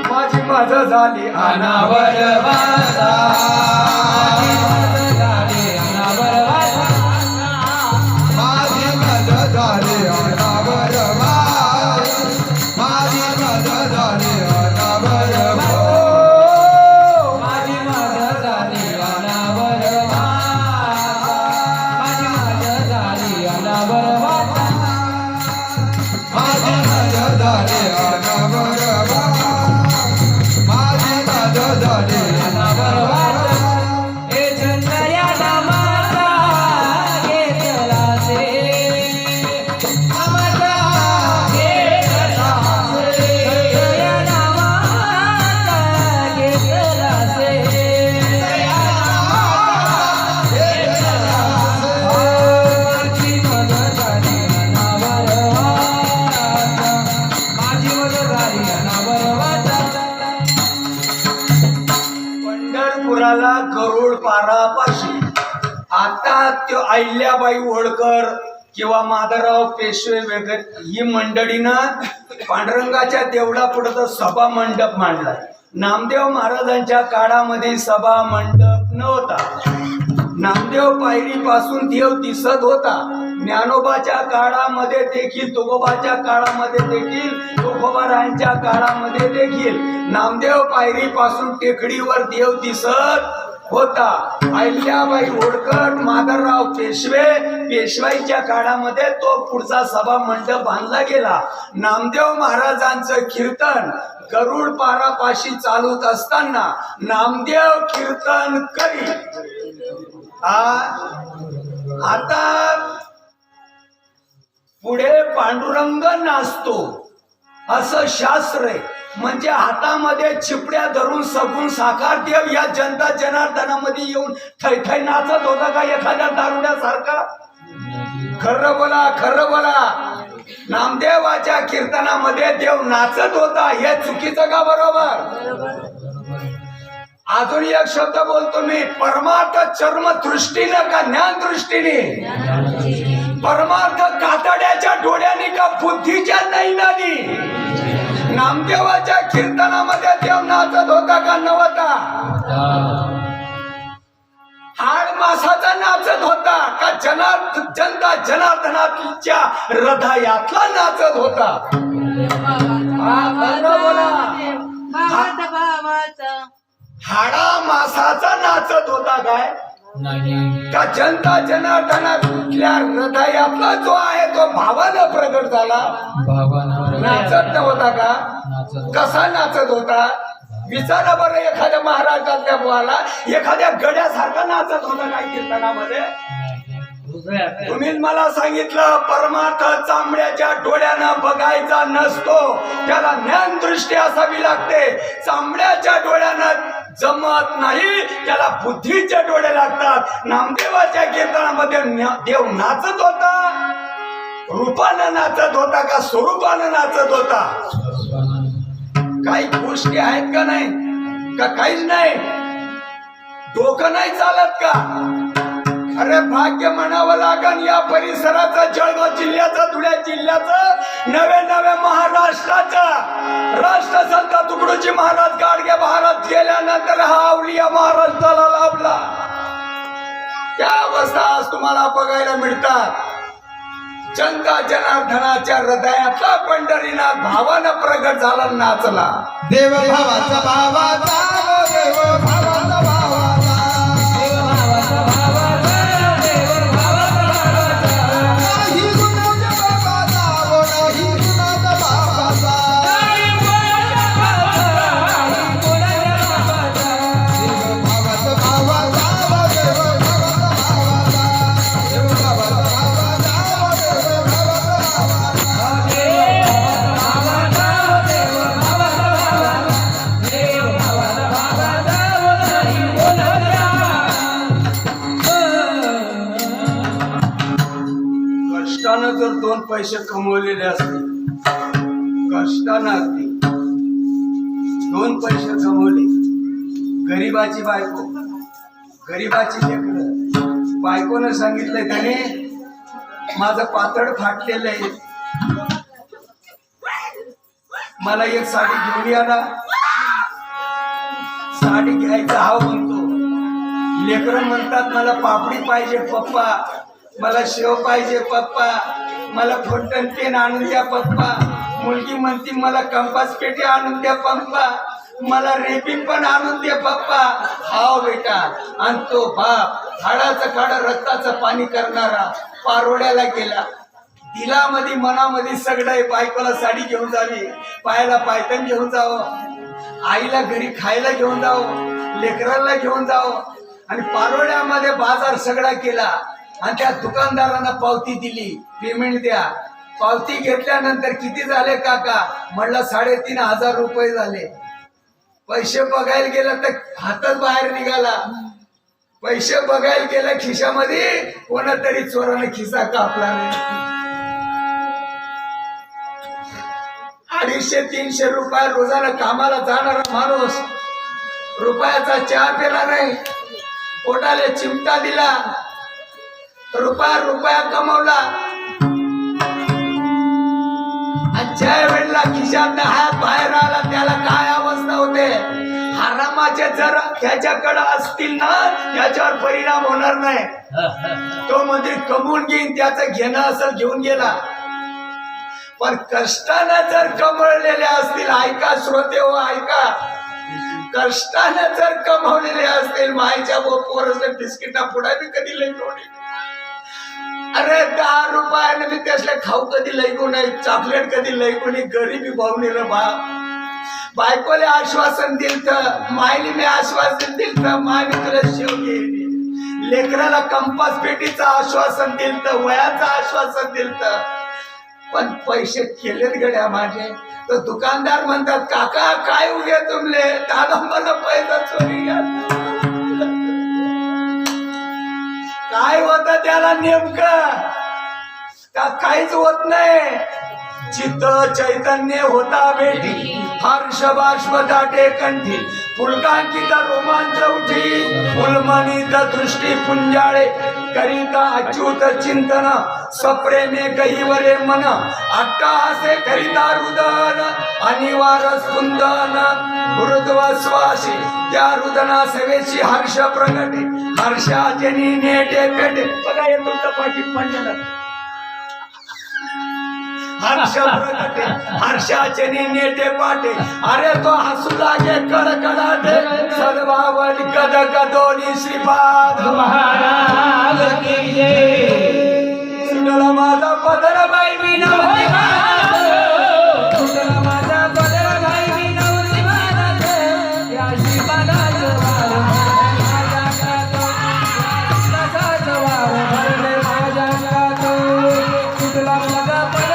माझी माझं झाली अनावर वाचा, माझी माझं झाली अनावर वाचा, माझी माझं झाली अनावर वाचा, माझी माझं झाली अनावर वाचा, माझी माझं झाली अनावर वाचा, माझी माझं झाली अनावर वाचा, माझी माझं झाली अनावर वाचा, माझी माझं झाली अनावर वाचा. हे छंद या नामाचा घेतला से, नामाचा घेतला से, छंद या नामाचा घेतला से, या नामाचा घेतला से. माझी मदत झाली अनावर वाचा, माझी मदत झाली अनावर वाचा. पंढरपुराला गरुड पारापाशी आता त्यो अहिल्याबाई होळकर किंवा माधवराव पेशवे वगैरे ही मंडळीनं पांडुरंगाच्या देवळा पुढे सभा मंडप मांडलाय. नामदेव महाराजांच्या काळामध्ये सभा मंडप नव्हता. नामदेव पायरीपासून देव दिसत होता. ज्ञानोबाच्या काळामध्ये देखील, तुकोबाच्या काळामध्ये देखील, तुकोबारायांच्या काळामध्ये देखील नामदेव पायरीपासून टेकडीवर देव दिसत होता. अहिल्याबाई होळकर, माधवराव पेशवाईच्या काळामध्ये तो पुढचा सभा मंडप बांधला गेला. नामदेव महाराजांचं कीर्तन गरुड पारापाशी चालूत असताना नामदेव कीर्तन करी. आता पुढे पांडुरंग नाचतो असं शास्त्र आहे. म्हणजे हातामध्ये चिपड्या धरून सगून साकार देव या जनता जनार्दनामध्ये येऊन थैथै नाचत होता का एखाद्या दारुड्यासारखा? खरं बोला, खरं बोला. नामदेवाच्या कीर्तनामध्ये देव नाचत होता, हे चुकीचं का बरोबर? अजून एक शब्द बोलतो मी, परमार्थ चर्म दृष्टीनं का ज्ञान दृष्टीने? परमार्थ कातड्याच्या डोळ्याने का बुद्धीच्या नैनानी? नामदेवाच्या कीर्तनामध्ये देव नाचत होता का नव्हता? हाड मासाचा नाचत होता का जनता जनार्दनाच्या हृदयातला नाचत होता? बोला. हाडा मासाचा नाचत होता काय? का जनता जनार्दनातल्या हृदयातला जो आहे तो भावानं प्रगट झाला? नाचत नव्हता का? कसा नाचत होता? विचारा बरं एखाद्या महाराजातल्या बुवाला, एखाद्या गड्यासारखा नाचत होता काय कीर्तनामध्ये? तुम्ही मला सांगितलं परमार्थ चांबड्याच्या डोळ्यानं बघायचा नसतो, त्याला ज्ञान दृष्टी असावी लागते. चांबड्याच्या डोळ्यानं जमत नाही, त्याला बुद्धीचे डोळे लागतात. नामदेवाच्या कीर्तनामध्ये देव नाचत होता, रूपानं नाचत होता का स्वरूपानं नाचत होता? काही गोष्टी आहेत का नाही? का काहीच नाही? डोकं नाही चालत का? अरे भाग्य म्हणावं लागन या परिसराचं, जळगाव जिल्ह्याचं, धुळे जिल्ह्याचं, नवे महाराष्ट्राचं. राष्ट्रसंत तुकडोजी महाराज गाडगे महाराज गेल्यानंतर हा अवलिया महाराष्ट्राला लाभला. त्या अवस्था आज तुम्हाला बघायला मिळतात. जनता जनार्दनाच्या हृदयातला पंढरीनाथ भावानं प्रगट झाला, नाचला. देव भावाचा भावाचा, देव भावाचा भावाचा, देव भावाचा भावाचा, देव भावाचा भावाचा. नाही गुणाचा बाबाचा, नाही गुणाचा बाबाचा, नाही गुणाचा बाबाचा, नाही गुणाचा बाबाचा. देव भावाचा भावाचा, देव भावाचा भावाचा, देव भावाचा भावाचा, देव कष्टानं जर दोन पैसे कमवलेले असते, कष्टानं अगदी दोन पैसे कमवले, गरीबाची बायको, गरीबाची लेकरं, बायकोनं सांगितलंय त्याने माझं पातळ फाटलेलं आहे, मला एक साडी घेऊन याला. साडी घ्यायचा हाव म्हणतो. लेकरं म्हणतात मला पापडी पाहिजे पप्पा, मला शेव पाहिजे पप्पा, मला फोंटन पेन आणून द्या पप्पा. मुलगी म्हणती मला कंपास पेटी आणून द्या पप्पा, मला रेपिन पण आणून दे पप्पा. हाव बेटा. आणि तो बाप हाडाचं काढा रक्ताचं पाणी करणारा पारोड्याला गेला. दिलामध्ये मनामध्ये सगळं आहे, बायकोला साडी घेऊन जावी, पायाला पायतन घेऊन जावं, आईला घरी खायला घेऊन जावं, लेकरांना घेऊन जावं. आणि पारोड्यामध्ये बाजार सगळा केला आणि त्या दुकानदारानं पावती दिली, पेमेंट द्या. पावती घेतल्यानंतर किती झाले काका? म्हणलं 3,500 रुपये झाले. पैसे बघायला गेलं तर हातच बाहेर निघाला. पैसे बघायला गेलं खिशामध्ये, कोणातरी चोराने खिसा कापला. 250-300 रुपये रोजानं कामाला जाणारा माणूस रुपयाचा चहा पिला नाही, पोटाला चिमटा दिला, रुपया कमवला. ज्या वेळेला खिशात हात बाहेर आला त्याला काय अवस्था होते? हरामाचे जर त्याच्याकडे असतील ना, त्याच्यावर परिणाम होणार नाही. तो म्हणजे कमवून घेईन, त्याचं घेणं असेल घेऊन गेला. पण कष्टानं जर कमवलेले असतील, ऐका श्रोते हो ऐका, कष्टानं जर कमवलेले असतील, मायच्या पोराचं बिस्किटा पुढा बी कधी लई कोणी. अरे 10 रुपयाने मी त्यासले खाऊ कधी लई कोणी, चॉकलेट कधी लई कोणी, गरीबी भावनी रे बा. बायकोले आश्वासन दिलत, मायने मी आश्वासन दिलत, माय मी तुला शेव घेईन. लेकराला कंपास पेटीचं आश्वासन दिलत, वयाचं आश्वासन दिलत. पण पैसे केलेत गड्या माझे. तर दुकानदार म्हणतात काका काय उगे तुमले, दादा मला पैसा चोरी घ्या. काय होत त्याला नेमकं का काहीच होत नाही. चित्त चैतन्य होता बेटी, हर्ष बाष्प दाटे कंठी, पुलकांकित रोमांच उठी, उन्मनीत दृष्टी पुंजाळे, करिता अच्युत चिंतन, सप्रेमे कहिवरे मन, अट्टहासे करिता रुदन, अनिवार स्पंदन, मृदव श्वासी त्या रुदना सेवेची हर्ष प्रगटे, हर्षाजनी नेटे पेटे. बघा येतो पाठीत पडलेलं हर्ष प्रगटे, हर्षाचे नेटे पाटे. अरे तो हसू लागे कडकडाटे, सर्वावर गद गदोनी श्रीपाद महाराज की जय. सुटला माझा पदर बाई मी नवरी महाराज, सुटला माझा पदर बाई मी नवरी महाराज. या श्रीपादाचं वार माझ्या गातो, रसाचं वार भरले माझ्या गातो. सुटला माझा पदर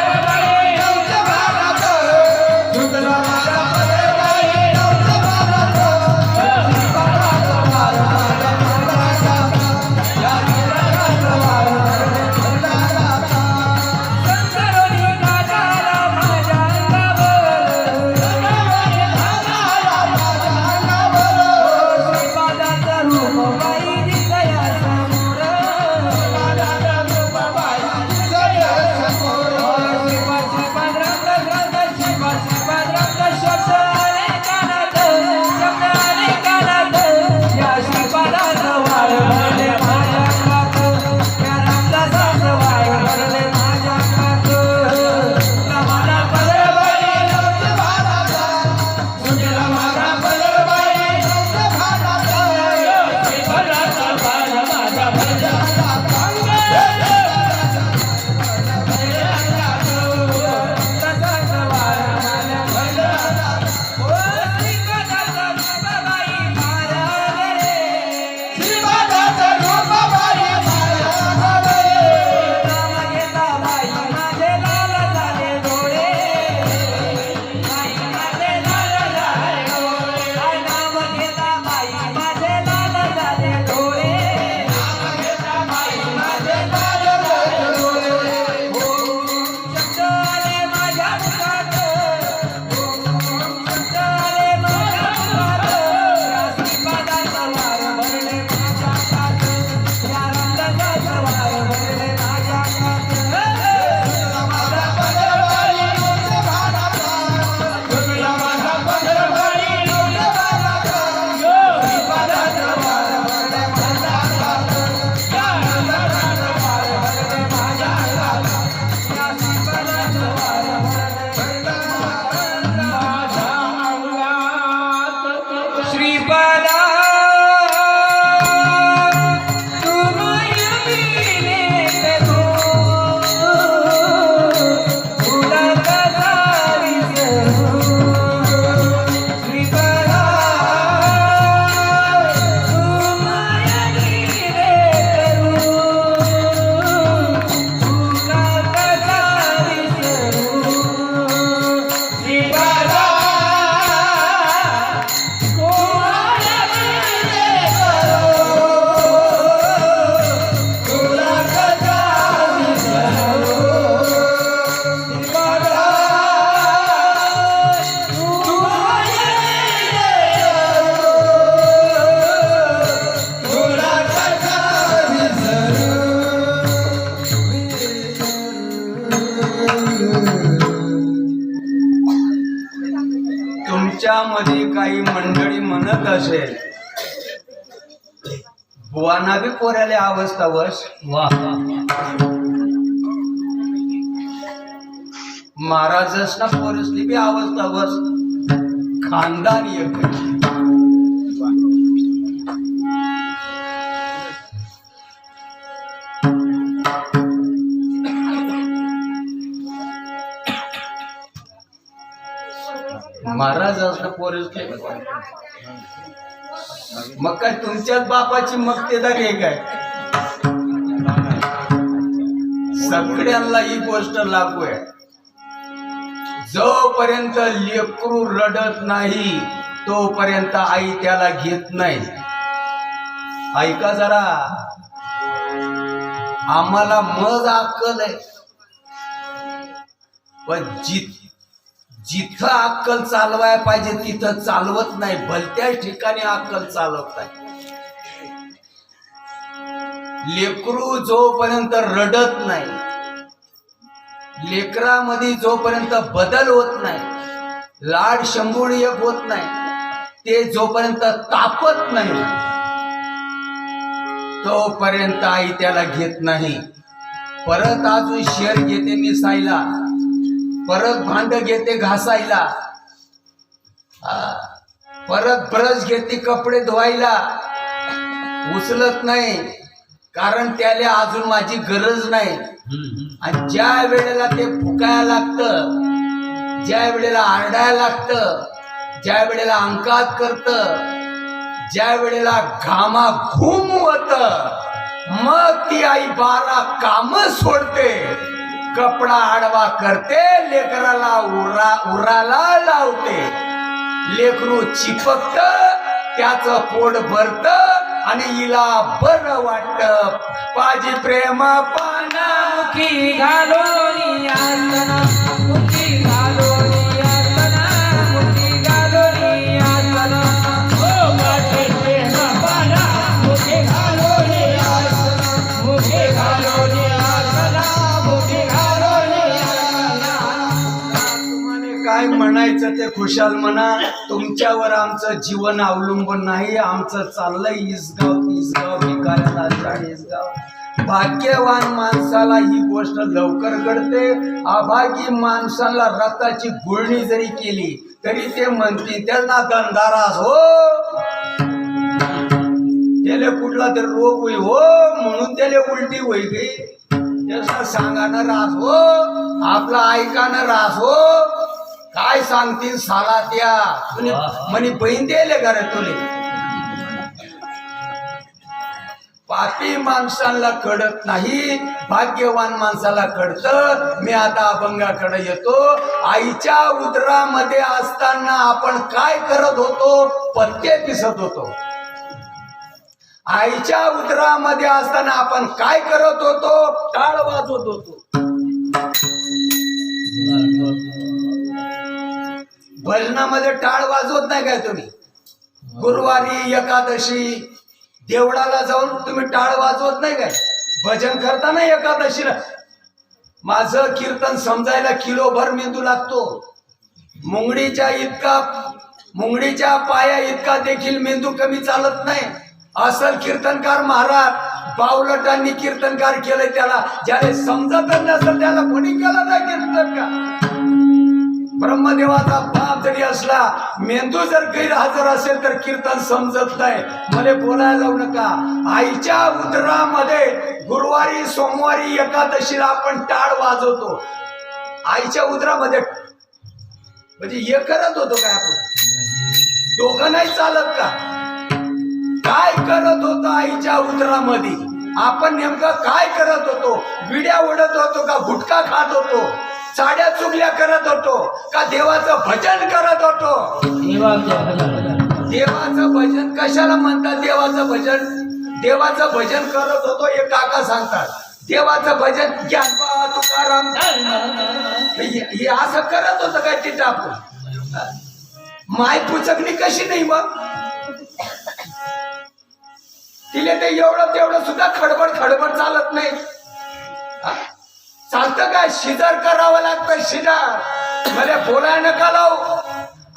तुमच्यामध्ये काही मंडळी म्हणत असेल बुवांना बी पोऱ्याले अवस्था वश, महाराजसना पोरसली बी अवस्था वश, खानदान एक आहे. महाराज असणं पोरसली मग काय तुमच्याच बापाची मक्तेदारी आहे काय? सगळ्यांना ही गोष्ट लागू आहे. जोपर्यंत लेकरू रडत नाही तोपर्यंत आई त्याला घेत नाही. ऐका जरा, आम्हाला मज अक्कल आहे, पण जिथं अक्कल चालवाय पाहिजे तिथं चालवत नाही, भलत्याच ठिकाणी अक्कल चालवत नाही. लेकरू जोपर्यंत रडत नाही, लेकरामध्ये जोपर्यंत बदल होत नाही, लाड शंभूळ एक होत नाही, ते जोपर्यंत तापत नाही तोपर्यंत आई त्याला घेत नाही. परत अजून शेर घेते निसायला, परत भांड घेते घासायला, परत ब्रश घेते कपडे धुवायला, उचलत नाही, कारण त्याला अजून माझी गरज नाही. आणि ज्या वेळेला ते फुकायला लागतं, ज्या वेळेला आरडायला लागतं, ज्या वेळेला अंकात करतं, ज्या वेळेला घामा घुमवत, मग ती आई 12 काम सोडते, कपडा आडवा करते, लेकराला उराला लावते. लेकरू चिपकत, त्याचं पोट भरत आणि हिला बरं वाटत. पाजी प्रेम पाना मुखी घालोनी आसना, मुखी घालोनी आसना, मुखी घालोनी आसना. ओ माझे प्रेम पाना, मुखी घालोनी आसना, मुखी घालोनी आसना, मुखी घालोनी आसना. तुम्हाला काय म्हणायचं ते खुशाल म्हणा. तुमच्यावर आमचं जीवन अवलंबून नाही. आमचं चाललंय इसगाव तिसगाव भिकाऱ्याला चाळीसगाव. भाग्यवान माणसाला ही गोष्ट लवकर घडते. अभागी माणसाला रक्ताची गुळणी जरी केली तरी ते म्हणते त्यांना गंधारास हो, त्याला कुठला तरी रोग होई हो, म्हणून त्याला उलटी होई गे, त्याचा सांगानं रास हो, आपला ऐकानं रास हो. काय सांगतील साला त्या म्हणे बहीण द्यायले का रे तुले. पापी माणसाला कळत नाही, भाग्यवान माणसाला कळतं. मी आता अभंगाकडे येतो. आईच्या उदरामध्ये असताना आपण काय करत होतो? पत्ते पिसत होतो. आईच्या उदरामध्ये असताना आपण काय करत होतो? टाळ वाजवत होतो. भजनामध्ये टाळ वाजवत नाही काय तुम्ही? गुरुवारी एकादशी देवळाला जाऊन तुम्ही टाळ वाजवत नाही काय? भजन करताना एकादशीला माझं कीर्तन समजायला किलोभर मेंदू लागतो. मुंगडीच्या पाया इतका देखील मेंदू कमी चालत नाही. असल कीर्तनकार महाराज बावलटांनी कीर्तनकार केलंय. त्याला ज्याला समजत नसेल त्याला कोणी केलं नाही कीर्तनकार. ब्रह्मदेवाचा बाप जरी असला, मेंदू जर गैरहजर असेल तर कीर्तन समजत नाही. मला बोलायला लावू नका. आईच्या उदरामध्ये गुरुवारी सोमवारी एकादशीला आपण टाळ वाजवतो. आईच्या उदरामध्ये म्हणजे हे करत होतो काय आपण? दोघं नाही चालत का? काय करत होतो आईच्या उदरामध्ये? आपण नेमकं काय करत होतो? विड्या ओढत होतो का? गुटखा खात होतो? साड्या चुगल्या करत होतो का? देवाचं भजन करत होतो? देवाचं भजन कशाला म्हणतात? देवाचं भजन करत होतो हे काका सांगतात. देवाचं भजन ज्ञानबा तुकाराम हे असं करत होतं काय? तिथं आपण माय पुचकणी कशी नाही मग? तिला ते एवढं तेवढं सुद्धा खडबड चालत नाही. चालतं काय? शिजर करावं लागतं. शिजर मला बोलायला नका लावू.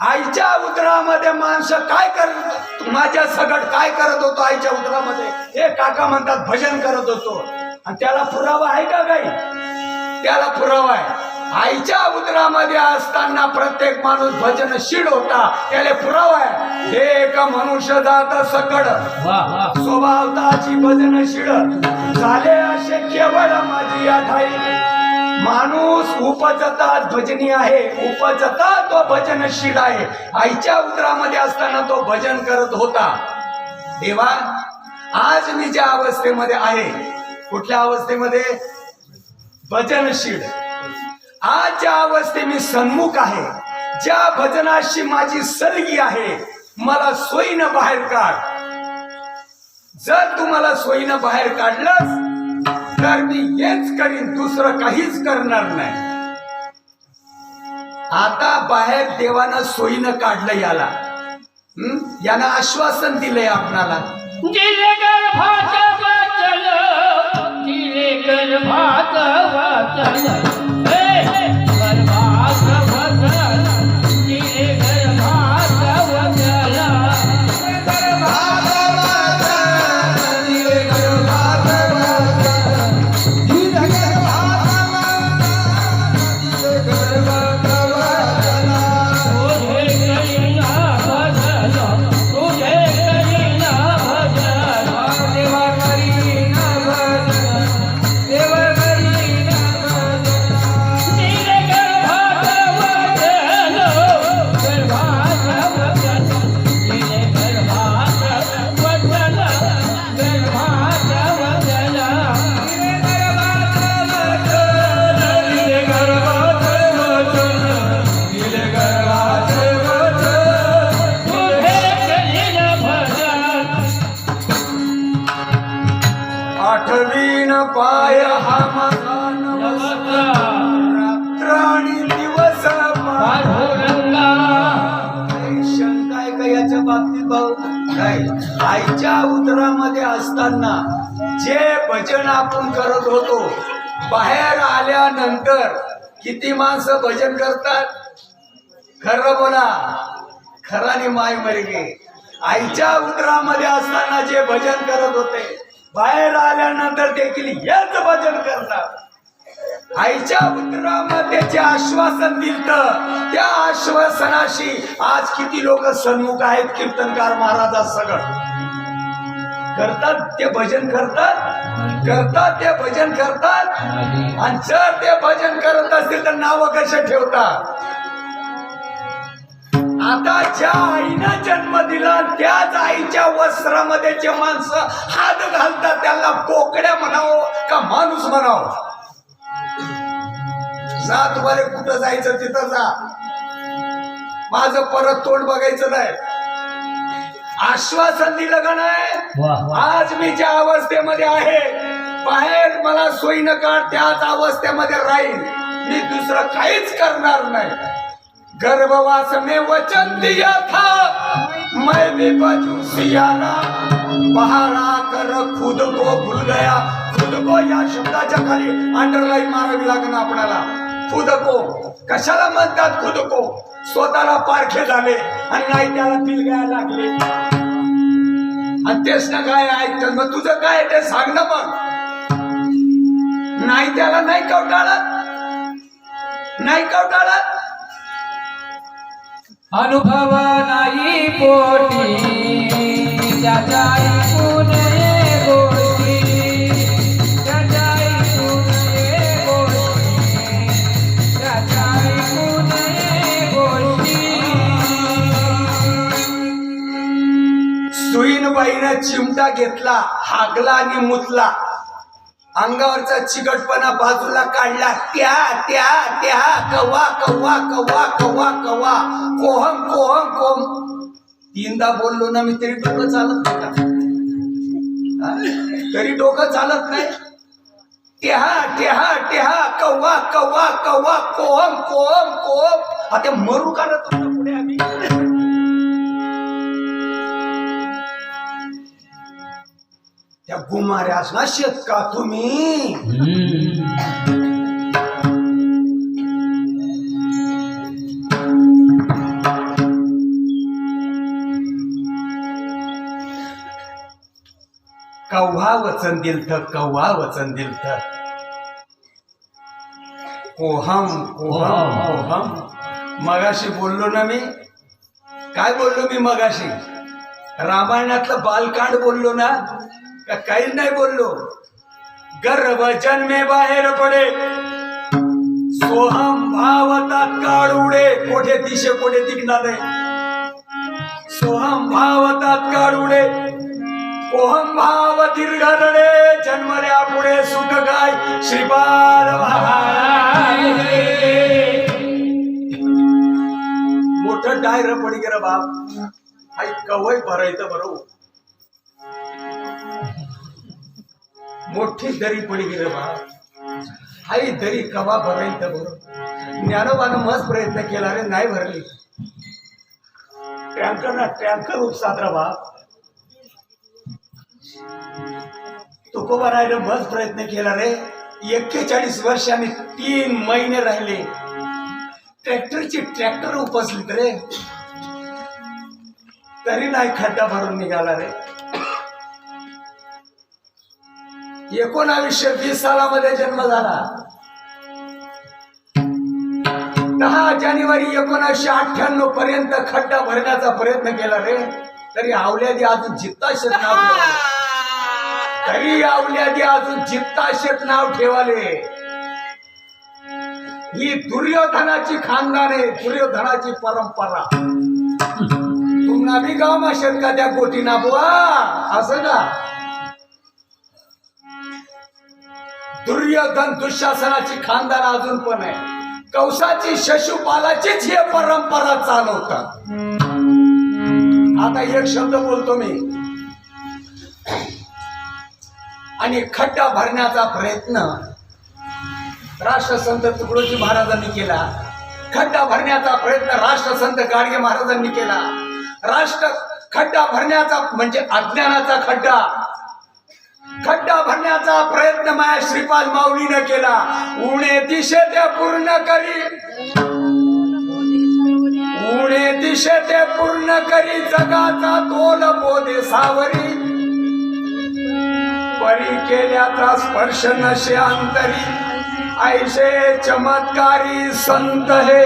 आईच्या उदरामध्ये माणसं काय करत? माझ्या सगळं काय करत होतो आईच्या उदरामध्ये? हे काका म्हणतात भजन करत होतो. आणि त्याला पुरावा आहे का काही? त्याला पुरावा आहे. आईच्या उदरामध्ये असताना प्रत्येक माणूस भजनशील होता. त्याला पुरावा आहे. हे एक मनुष्य जात सकड स्वभावताची भजनशील झाले असे केवळ माझी आठाई. माणूस उपजतात भजनी आहे, उपजता तो भजनशील आहे. आईच्या उदरामध्ये असताना तो भजन करत होता. देवा आज मी ज्या अवस्थेमध्ये आहे, कुठल्या अवस्थेमध्ये? भजनशील. आज ज्या अवस्थे मी सन्मुख आहे, ज्या भजनाशी माझी सलगी आहे, मला सोयीनं बाहेर काढ. जर तू मला सोयीनं बाहेर काढलंस तर मी हेच करीन, दुसरं काहीच करणार नाही. आता बाहेर देवानं सोयीनं काढलं याला. यानं आश्वासन दिलंय आपणाला. जिले गर्भात वाचल, जिले गर्भात वाचल, गर्भात वाचल, जिले गर्भात वाचल, गर्भात वाचल, जिले गर्भात वाचल, जिले गर्भात वाचल, गर्भात वाचल, तुझे करीना भजन, तुझे करीना भजन, देवा करीना भजन, देवा करीना भजन, जिले गर्भात वाचल, गर्भात वाचल, जिले गर्भात वाचल, गर्भात वाचल, जिले गर्भात वाचल, जिले गर्भात वाचल, तुझे करीना भजन. आठवीन पाय हा माझा रात्र आणि दिवस पांडुरंगा, शंका आहे का याच्या बाबतीत भाऊ? नाही. आईच्या उदरामध्ये असताना जे भजन आपण करत होतो, बाहेर आल्यानंतर किती माणसं भजन करतात? खरं बोला, खराने माय मरगे. आईच्या उदरामध्ये असताना जे भजन करत होते, बाहेर आल्यानंतर देखील हेच भजन करतात. आईच्या उदरामध्ये जे आश्वासन दिलं, त्या आश्वासनाशी आज किती लोक सन्मुख आहेत. कीर्तनकार महाराजा सगळं करतात, ते भजन करतात, ते भजन करतात. आणि जर ते भजन करत असतील तर नाव कसे ठेवतात? आता ज्या आईनं जन्म दिला त्याच आईच्या वस्त्रामध्ये जे माणसं हात घालतात त्यांना बोकड्या म्हणावं का माणूस म्हणावं? जा, तुम्हाला कुठं जायचं तिथं जा, माझं परत तोंड बघायचं नाही. आश्वासन दिलं का नाही? आज मी ज्या अवस्थेमध्ये आहे, बाहेर मला सोयीनं काढ, त्याच अवस्थेमध्ये राहील. मी दुसरं काहीच करणार नाही. गर्भवास में वचन दिया था, मैं भी बजू सियाना, बाहर आकर खुद को भूल गया. खुद को या शब्दाच्या खाली अंडरलाईन मारावी लागणार आपल्याला. खुद को कशाला म्हणतात? खुद को स्वतःला पारखे झाले आणि नाही त्याला पिलगायला लागले. आणि तेच ना काय ऐकतात. मग तुझं काय ते सांग ना. मग नाही त्याला नाही कवटाळत, नाही कवटाळत. अनुभव नाही पोटी, त्याच्या ऐकून ये गोष्टी, त्याच्या ऐकून ये गोष्टी, त्याच्या ऐकून ये गोष्टी. सुईनबाईनं चिमटा घेतला, हागला आणि मुतला. अंगावरचा चिकटपणा बाजूला काढला. त्या त्या त्या कव्वा कव्वा कव्वा कव्वा कव्वा, कोहम कोहम कोहम. तीनदा बोललो ना मी, तरी डोकं चालत नाही का? तरी डोकं चालत नाही. टेहा टेहा टेहा, कव्वा कव्वा कव्वा, कोहम कोहम कोहम. आता मरू का ना तुमच्या पुढे आम्ही? त्या गुमाऱ्या असणार शेत का तुम्ही? कव्हा वचन दिलत, कव्हा वचन दिलत. कोहम कोहम कोहम. मगाशी बोललो ना मी. काय बोललो मी मगाशी? रामायणातलं बालकांड बोललो ना का? काही नाही बोललो. गर्भ जन्मे बाहेर पडे, सोहम भावतात काळ उडे. कोठे दिशे कोठे दिखणारे. सोहम भावतात काळ उडे, कोहम भावतात दीर्घ रडे जन्मल्या पुढे सुख काय श्रीपाद महाराज. मोठं डायर पडी गेलं बाप. आई कवय भरायचं बरोबर. मोठी दरी पडी गेलं बाप. आई दरी कवा भरायचं बरोबर. ज्ञानोबानं मस्त प्रयत्न केला रे, नाही भरली. टँकर उपसादरा बाप. तुकोबा राहिलं मस्त प्रयत्न केला रे. 41 वर्षांनी 3 महिने राहिले. ट्रॅक्टर उपसलीत रे, तरी नाही खड्डा भरून निघाला रे. 1920 सालामध्ये जन्म झाला. 10 जानेवारी 1998 पर्यंत खड्डा भरण्याचा प्रयत्न केला रे, तरी आवल्यादी अजून जित्ताशेत नाव ठेवाले. नाव ठेवाले. ही दुर्योधनाची खानदान आहे, दुर्योधनाची परंपरा. तुम्हाला बी गाव माशेत का त्या गोटी ना बुवा, असं का? दुर्योधन दुःशासनाची खानदान अजून पण आहे. कौसाची शिशुपालाचीच ही परंपरा चालवतात. आता एक शब्द बोलतो मी. आणि खड्डा भरण्याचा प्रयत्न राष्ट्रसंत तुकडोजी महाराजांनी केला. खड्डा भरण्याचा प्रयत्न राष्ट्रसंत गाडगे महाराजांनी केला. खड्डा भरण्याचा म्हणजे अज्ञानाचा खड्डा भरण्याचा प्रयत्न माया श्रीपाद माऊलीने केला. उणे दिशे ते पूर्ण करी जगाचा तोल बोधे सावरी. परी केल्याचा स्पर्श नशे अंतरी. ऐसे चमत्कारी संत हे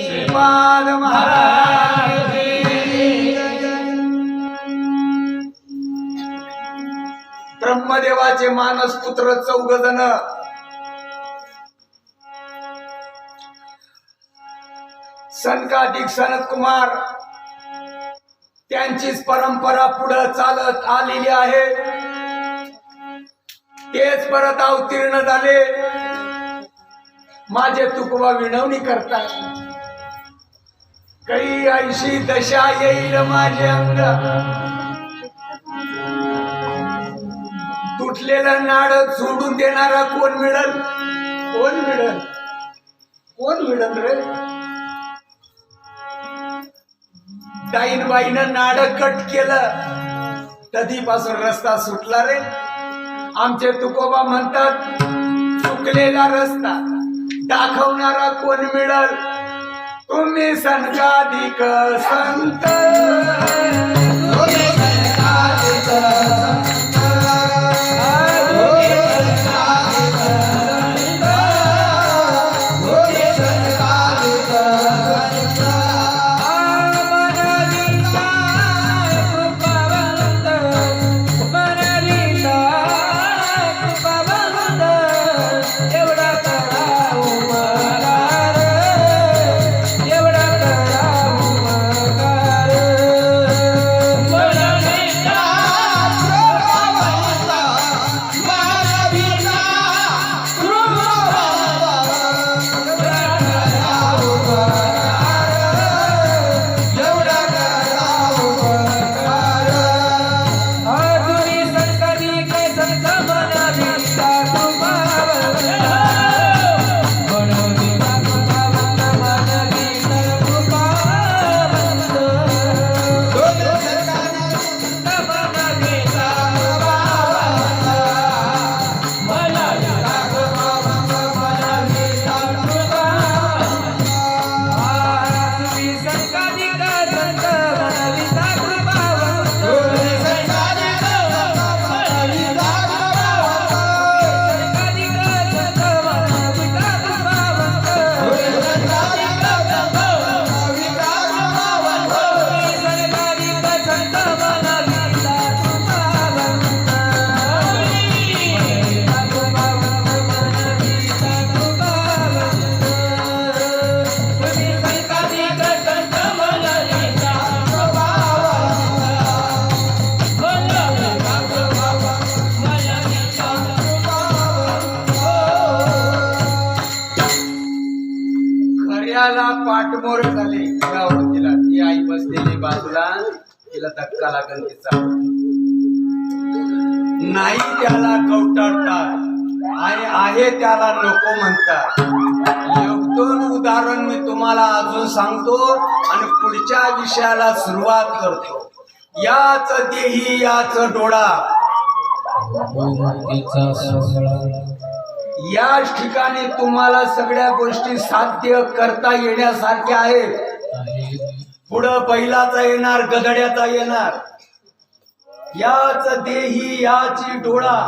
श्रीपाद महाराज. ब्रह्मदेवाचे मानस पुत्र 14 जण. सनकादिक सनत कुमार त्यांचीच परंपरा पुढे चालत आलेली आहे. तेच परत अवतीर्ण झाले. माझे तुकोबा विनवणी करतात. काही ऐशी दशा येईल माझे अंग. तुटलेलं नाड सोडून देणारा कोण मिळल? रे? डाईनबाईनं नाड कट केलं, कधीपासून रस्ता सुटला रे. आमचे तुकोबा म्हणतात चुकलेला रस्ता दाखवणारा कोण मिळल? तुम्ही सनकादिक संत. तिला धक्का लागेल तिचा नाही त्याला कवटाळतात आणि आहे त्याला नको म्हणतात. एक दोन उदाहरण मी तुम्हाला अजून सांगतो आणि पुढच्या विषयाला सुरुवात करतो. याच देही याच डोळा. याच ठिकाणी तुम्हाला सगळ्या गोष्टी साध्य करता येण्यासारख्या आहेत. पुढं बैलाचा येणार, गधड्याचा येणार. याच देही याची डोळा.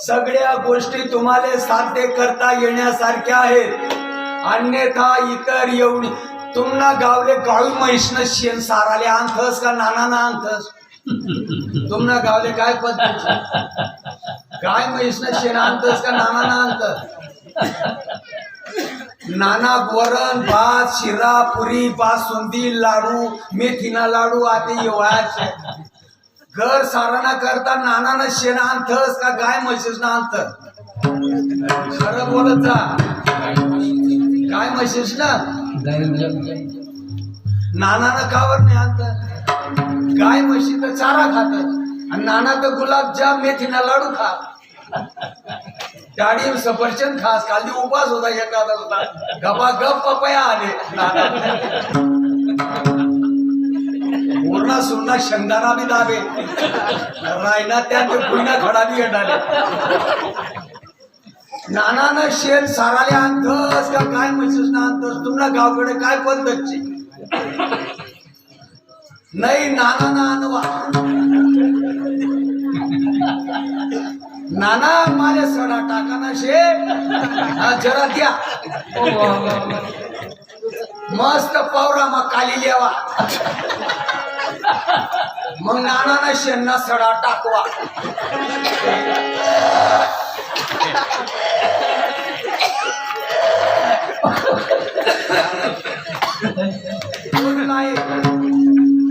सगळ्या गोष्टी तुम्हाला साध्य करता येण्यासारख्या आहेत. अन्यथा इतर एवढी तुम्हाला गावले गावी म्हैसनं शेण साराले आणतस का नाना आणतस? तुम्हाला गावले काय पद्धत? गाय म्हैसनं शेण आणतस का नाना आणतस? नाना वरण भात शिरा पुरी बासुंदी लाडू मेथीना लाडू आते येवायचे. घर साराना करता नानानं शेण आणतस का गाय म्हशीसनं आणतस? खरं बोलत जा. गाय म्हशीसनं नानानं कावर नाही आणत? गाय म्हशी तर चारा खातात आणि नाना तर गुलाबजाम मेथीना लाडू खा. डाळी सफरचंद खास. काल उपास होता एखादा होता गपा गप पपया आले. पूर्ण सुरना शेंगदाणा बी दाबे रायना त्या पुन्हा खडा बी गंडाले. नानानं शेण साराले आणतस का काय म्हशीसनं आणतस? तुम्हाला गावकडे काय पद्धतची नाही? नानानं आणवा. नाना माझ्या सडा टाकाना शे जरा द्या. मस्त पवरा मग काली लेवा. मग नानानं शेणना सडा टाकवा.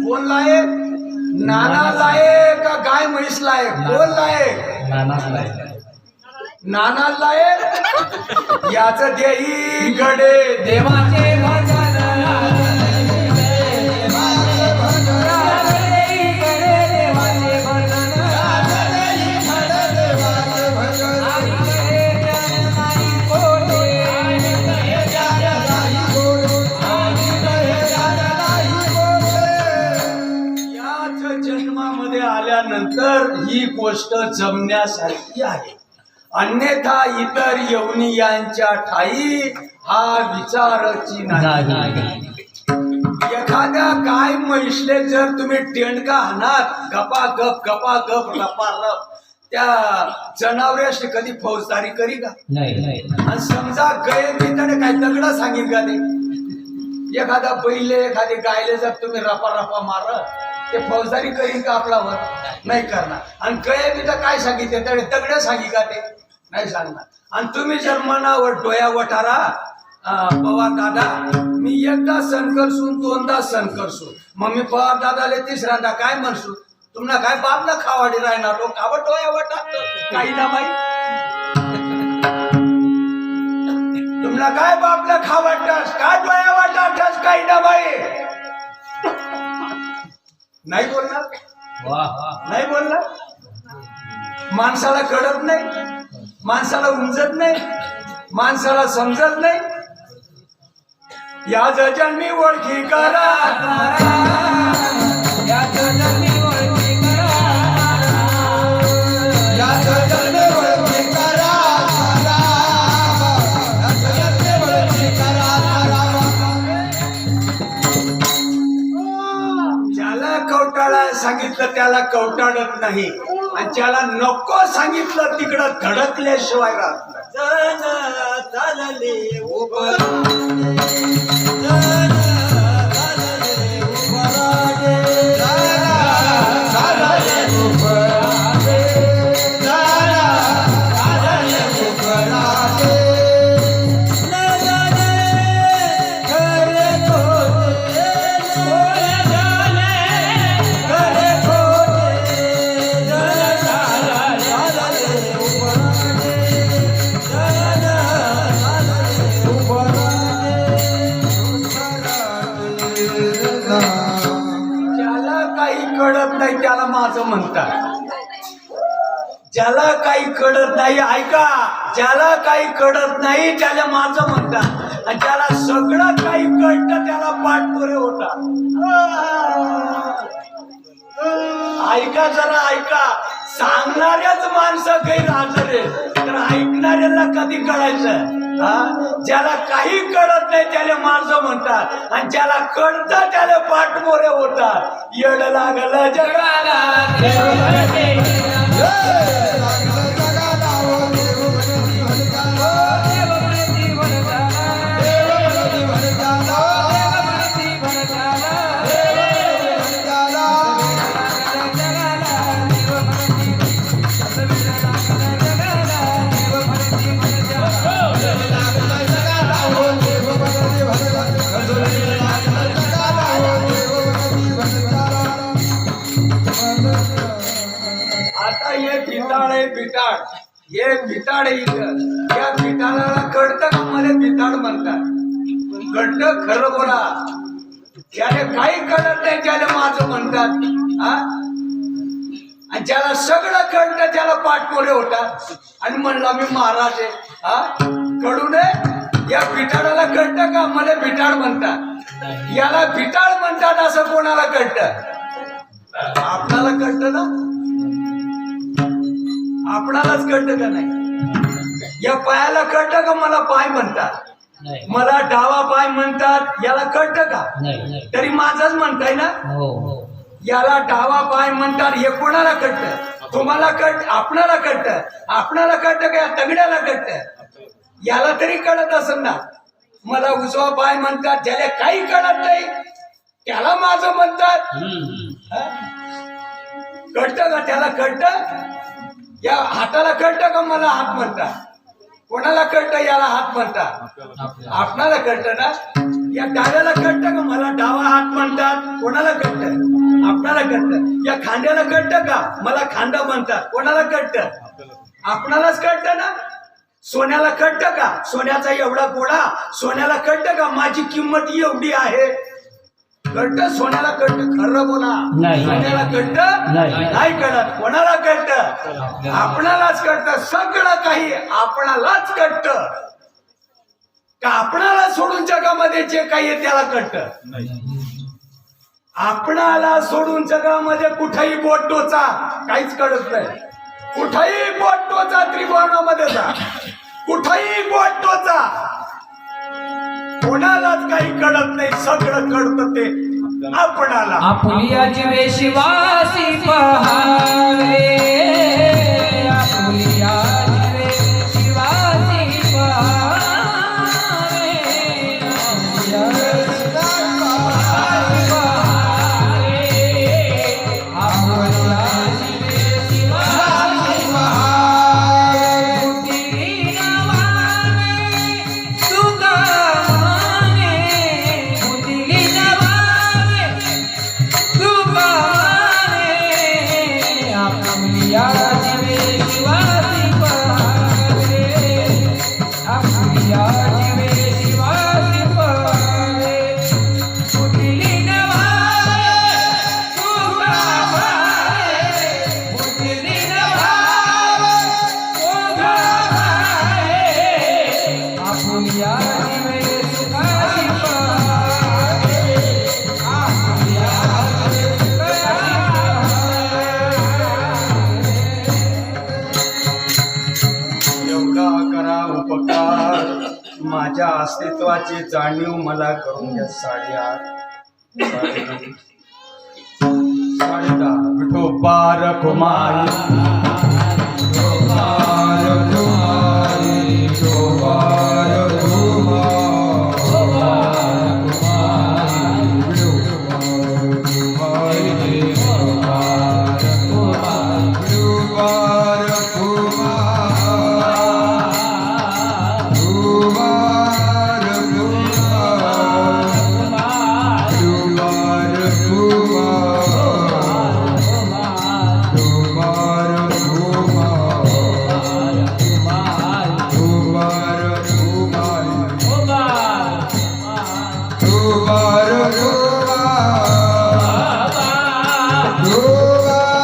कोण लायक? नाना लायक का गाय म्हैस लायक? कोण लायक? नाना लायक. याच देही गडे देवाचे भजन आल्यानंतर ही गोष्ट जमण्यासारखी आहे. अन्यथा इतर यवनियांच्या ठाई हा विचारची नाही. एखाद्या गाय म्हैसले जर तुम्ही टेंडका हाणात गपा गप रपारप त्या जनावरांशी कधी फौजदारी करी का? आणि समजा गये मी त्याने काय दगड सांगेल का? ते एखादा बैले एखादी गायले जर तुम्ही रपा मार ते फौजदारी करीन का आपल्यावर? नाही करणार. आणि गये मी तर काय सांगितले त्याने दगड सांगी का? ते नाही सांगणार. आणि तुम्ही जर मनावर डोया वटारा पवार दादा मी एकदा सण करसून दोनदा सण करसून मग मी पवार दादाले तिसऱ्यांदा काय म्हणसू? तुम्हाला काय बापला खावाडी राहणार लोक कावड डोया वटात काही ना बाई. तुम्हाला काय बापला खावाडतास काय डोया वाटास काही ना बाई. नाही बोलणार? नाही बोलणार. माणसाला कळत नाही, माणसाला उमजत नाही, माणसाला समजत नाही. या जन्मी ओळखी करा, या जन्मी ओळखी करा, या जन्मी ओळखी करा, ज्याला कवटाळा सांगितलं त्याला कवटाळत नाही आणि ज्याला नको सांगितलं तिकडं धडकल्याशिवाय राहत नाही. काही कळत नाही त्याला माझं म्हणतात. ज्याला काही कळत नाही, ऐका, ज्याला काही कळत नाही त्याला माझं म्हणतात, आणि ज्याला सगळं काही कळतं त्याला पाठपुरे होतात. ऐका जरा ऐका, सांगणाऱ्याच माणसं गैरहजर आहेत, तर ऐकणाऱ्याला कधी कळायचं? ज्याला काही कळत नाही त्याला माझं म्हणतात, आणि ज्याला कळतं त्याला पाठमोरे होतात. येड लागलं जगाला बिटाड, हे बिटाड आहे इथं. या बिटाडाला कळतं का मला बिटाड म्हणतात? कळतं खरं बोला. ज्याला काही कळत नाही त्याला माझं म्हणतात, आणि ज्याला सगळं कळतं त्याला पाठपोरे होतात. आणि म्हणला मी महाराज आहे, कळू नये. या बिटाडाला कळतं का मला बिटाड म्हणतात? याला बिटाड म्हणतात असं कोणाला कळतं? आपणाला कळतं ना? आपणालाच कळतं का नाही? या पायाला कळतं का मला पाय म्हणतात? मला डावा पाय म्हणतात, याला कळतं का? तरी माझाच म्हणताय ना. याला डावा पाय म्हणतात, हे कोणाला कळतं? तुम्हाला कळत, आपणाला कळतं. आपणाला कळतं का? या तगड्याला कळतं. याला तरी कळत असेल ना. मला उजवा पाय म्हणतात, ज्याला काही कळत नाही त्याला माझं म्हणतात. कळतं का? त्याला कळतं. या हाताला कळतं का मला हात म्हणतात? कोणाला कळतं? याला हात म्हणतात. आपणाला कळतं ना. या डाव्याला कळतं का मला डावा हात म्हणतात? कोणाला कळतं? आपणाला कळतं. या खांद्याला कळतं का मला खांदा म्हणतात? कोणाला कळतं? आपणालाच कळतं ना. सोन्याला कळतं का सोन्याचा एवढा गोळा? सोन्याला कळतं का माझी किंमत एवढी आहे? कळतं. सोन्याला कळतं. खरं बोला. सोन्याला कळतं नाही कळत. कोणाला कळतं? आपणालाच कळतं. सगळं काही आपणालाच कळतं. का आपणाला सोडून जगामध्ये जे काही आहे त्याला कळतं? आपणाला सोडून जगामध्ये कुठेही बोट टोचा, काहीच कळत नाही. कुठेही बोट टोचा, त्रिभुवनामध्ये जा, कुठेही बोट टोचा, कोणालाच काही कळत नाही. सगळं कळतं ते आपणाला. आपुलिया जीवे शिवासी पहावे, आपुलिया जीवे शिवासी पहावे, माझ्या अस्तित्वाची जाणीव मला करून द्या. 10:30 विठोबार कुमारी Kumar कुमार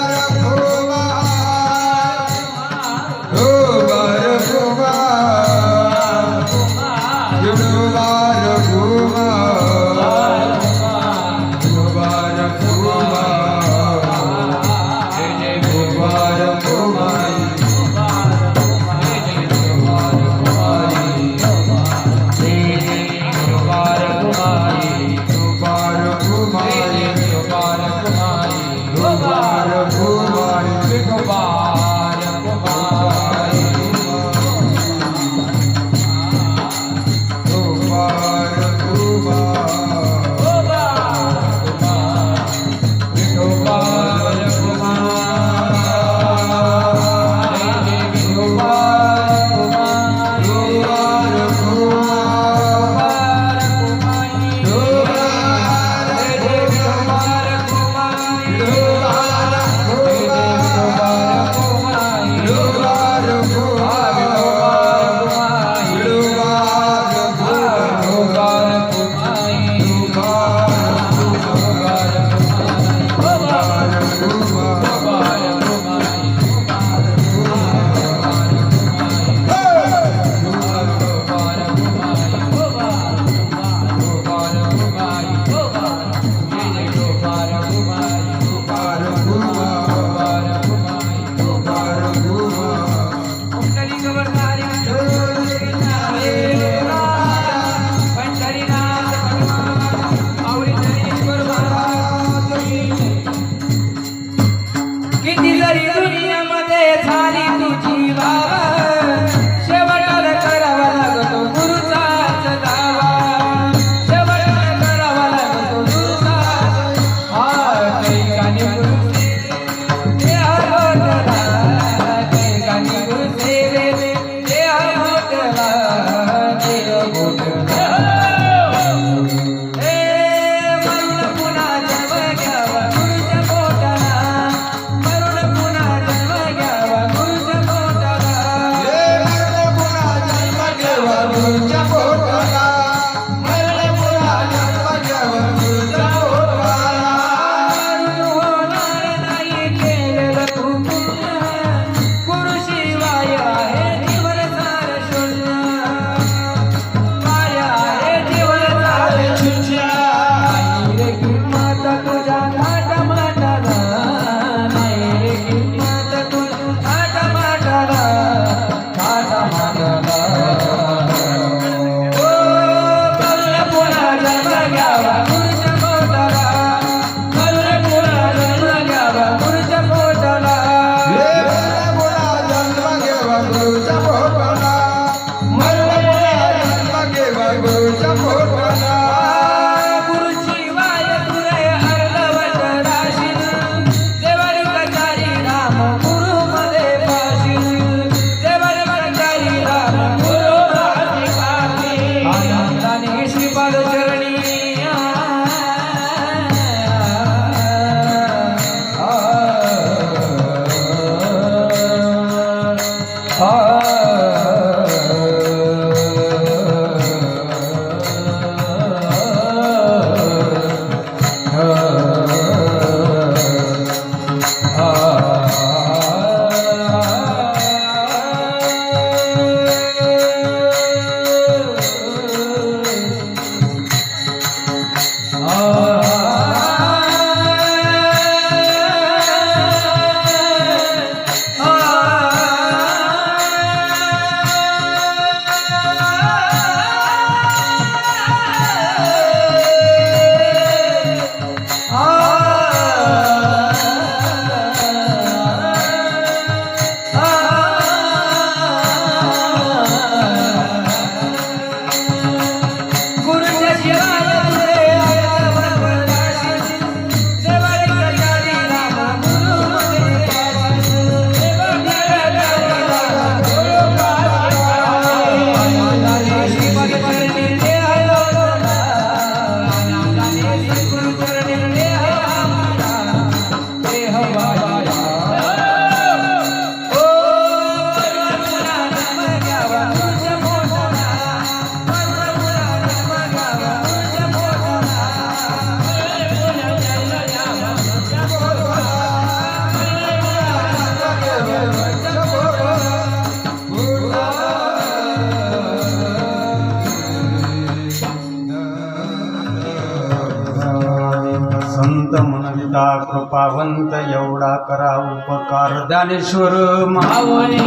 पावंत एवढा करा उपकार ज्ञानेश्वर मावळी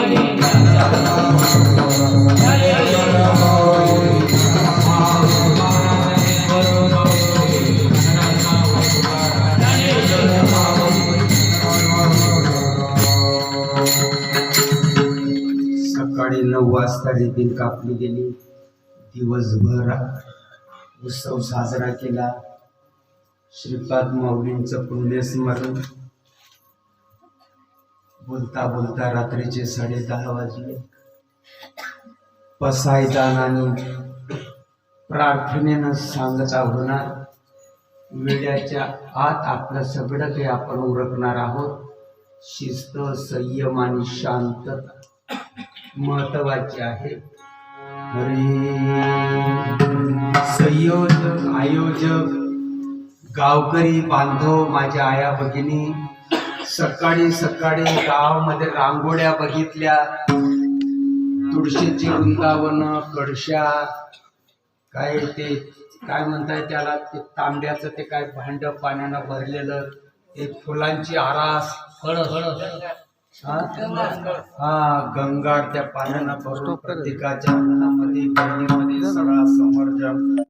सकाळी 9 वाजता रिबीन कापली गेली. दिवसभर उत्सव साजरा केला. श्रीपाद माऊलींचं पुण्यस्मरण. बोलता बोलता रात्रीचे 10:30 वाजले. पसायदानाने प्रार्थनेनं सांगता होणार. वेळाच्या आत आपलं सगळं काही आपण उरकणार आहोत. शिस्त, संयम आणि शांतता महत्वाची आहे. हरी संयोजक, आयोजक, गावकरी बांधव, माझ्या आया भगिनी, सकाळी सकाळी गावामध्ये रांगोळ्या बघितल्या. तुळशीची वृंदावन, कळशा, काय ते काय म्हणताय त्याला, ते तांब्याचं ते काय भांड पाण्यानं भरलेलं, ते फुलांची आरास, हा गंगाळ त्या पाण्यानं भरून प्रत्येकाच्या मनामध्ये बहिणीमध्ये सगळा समर्जन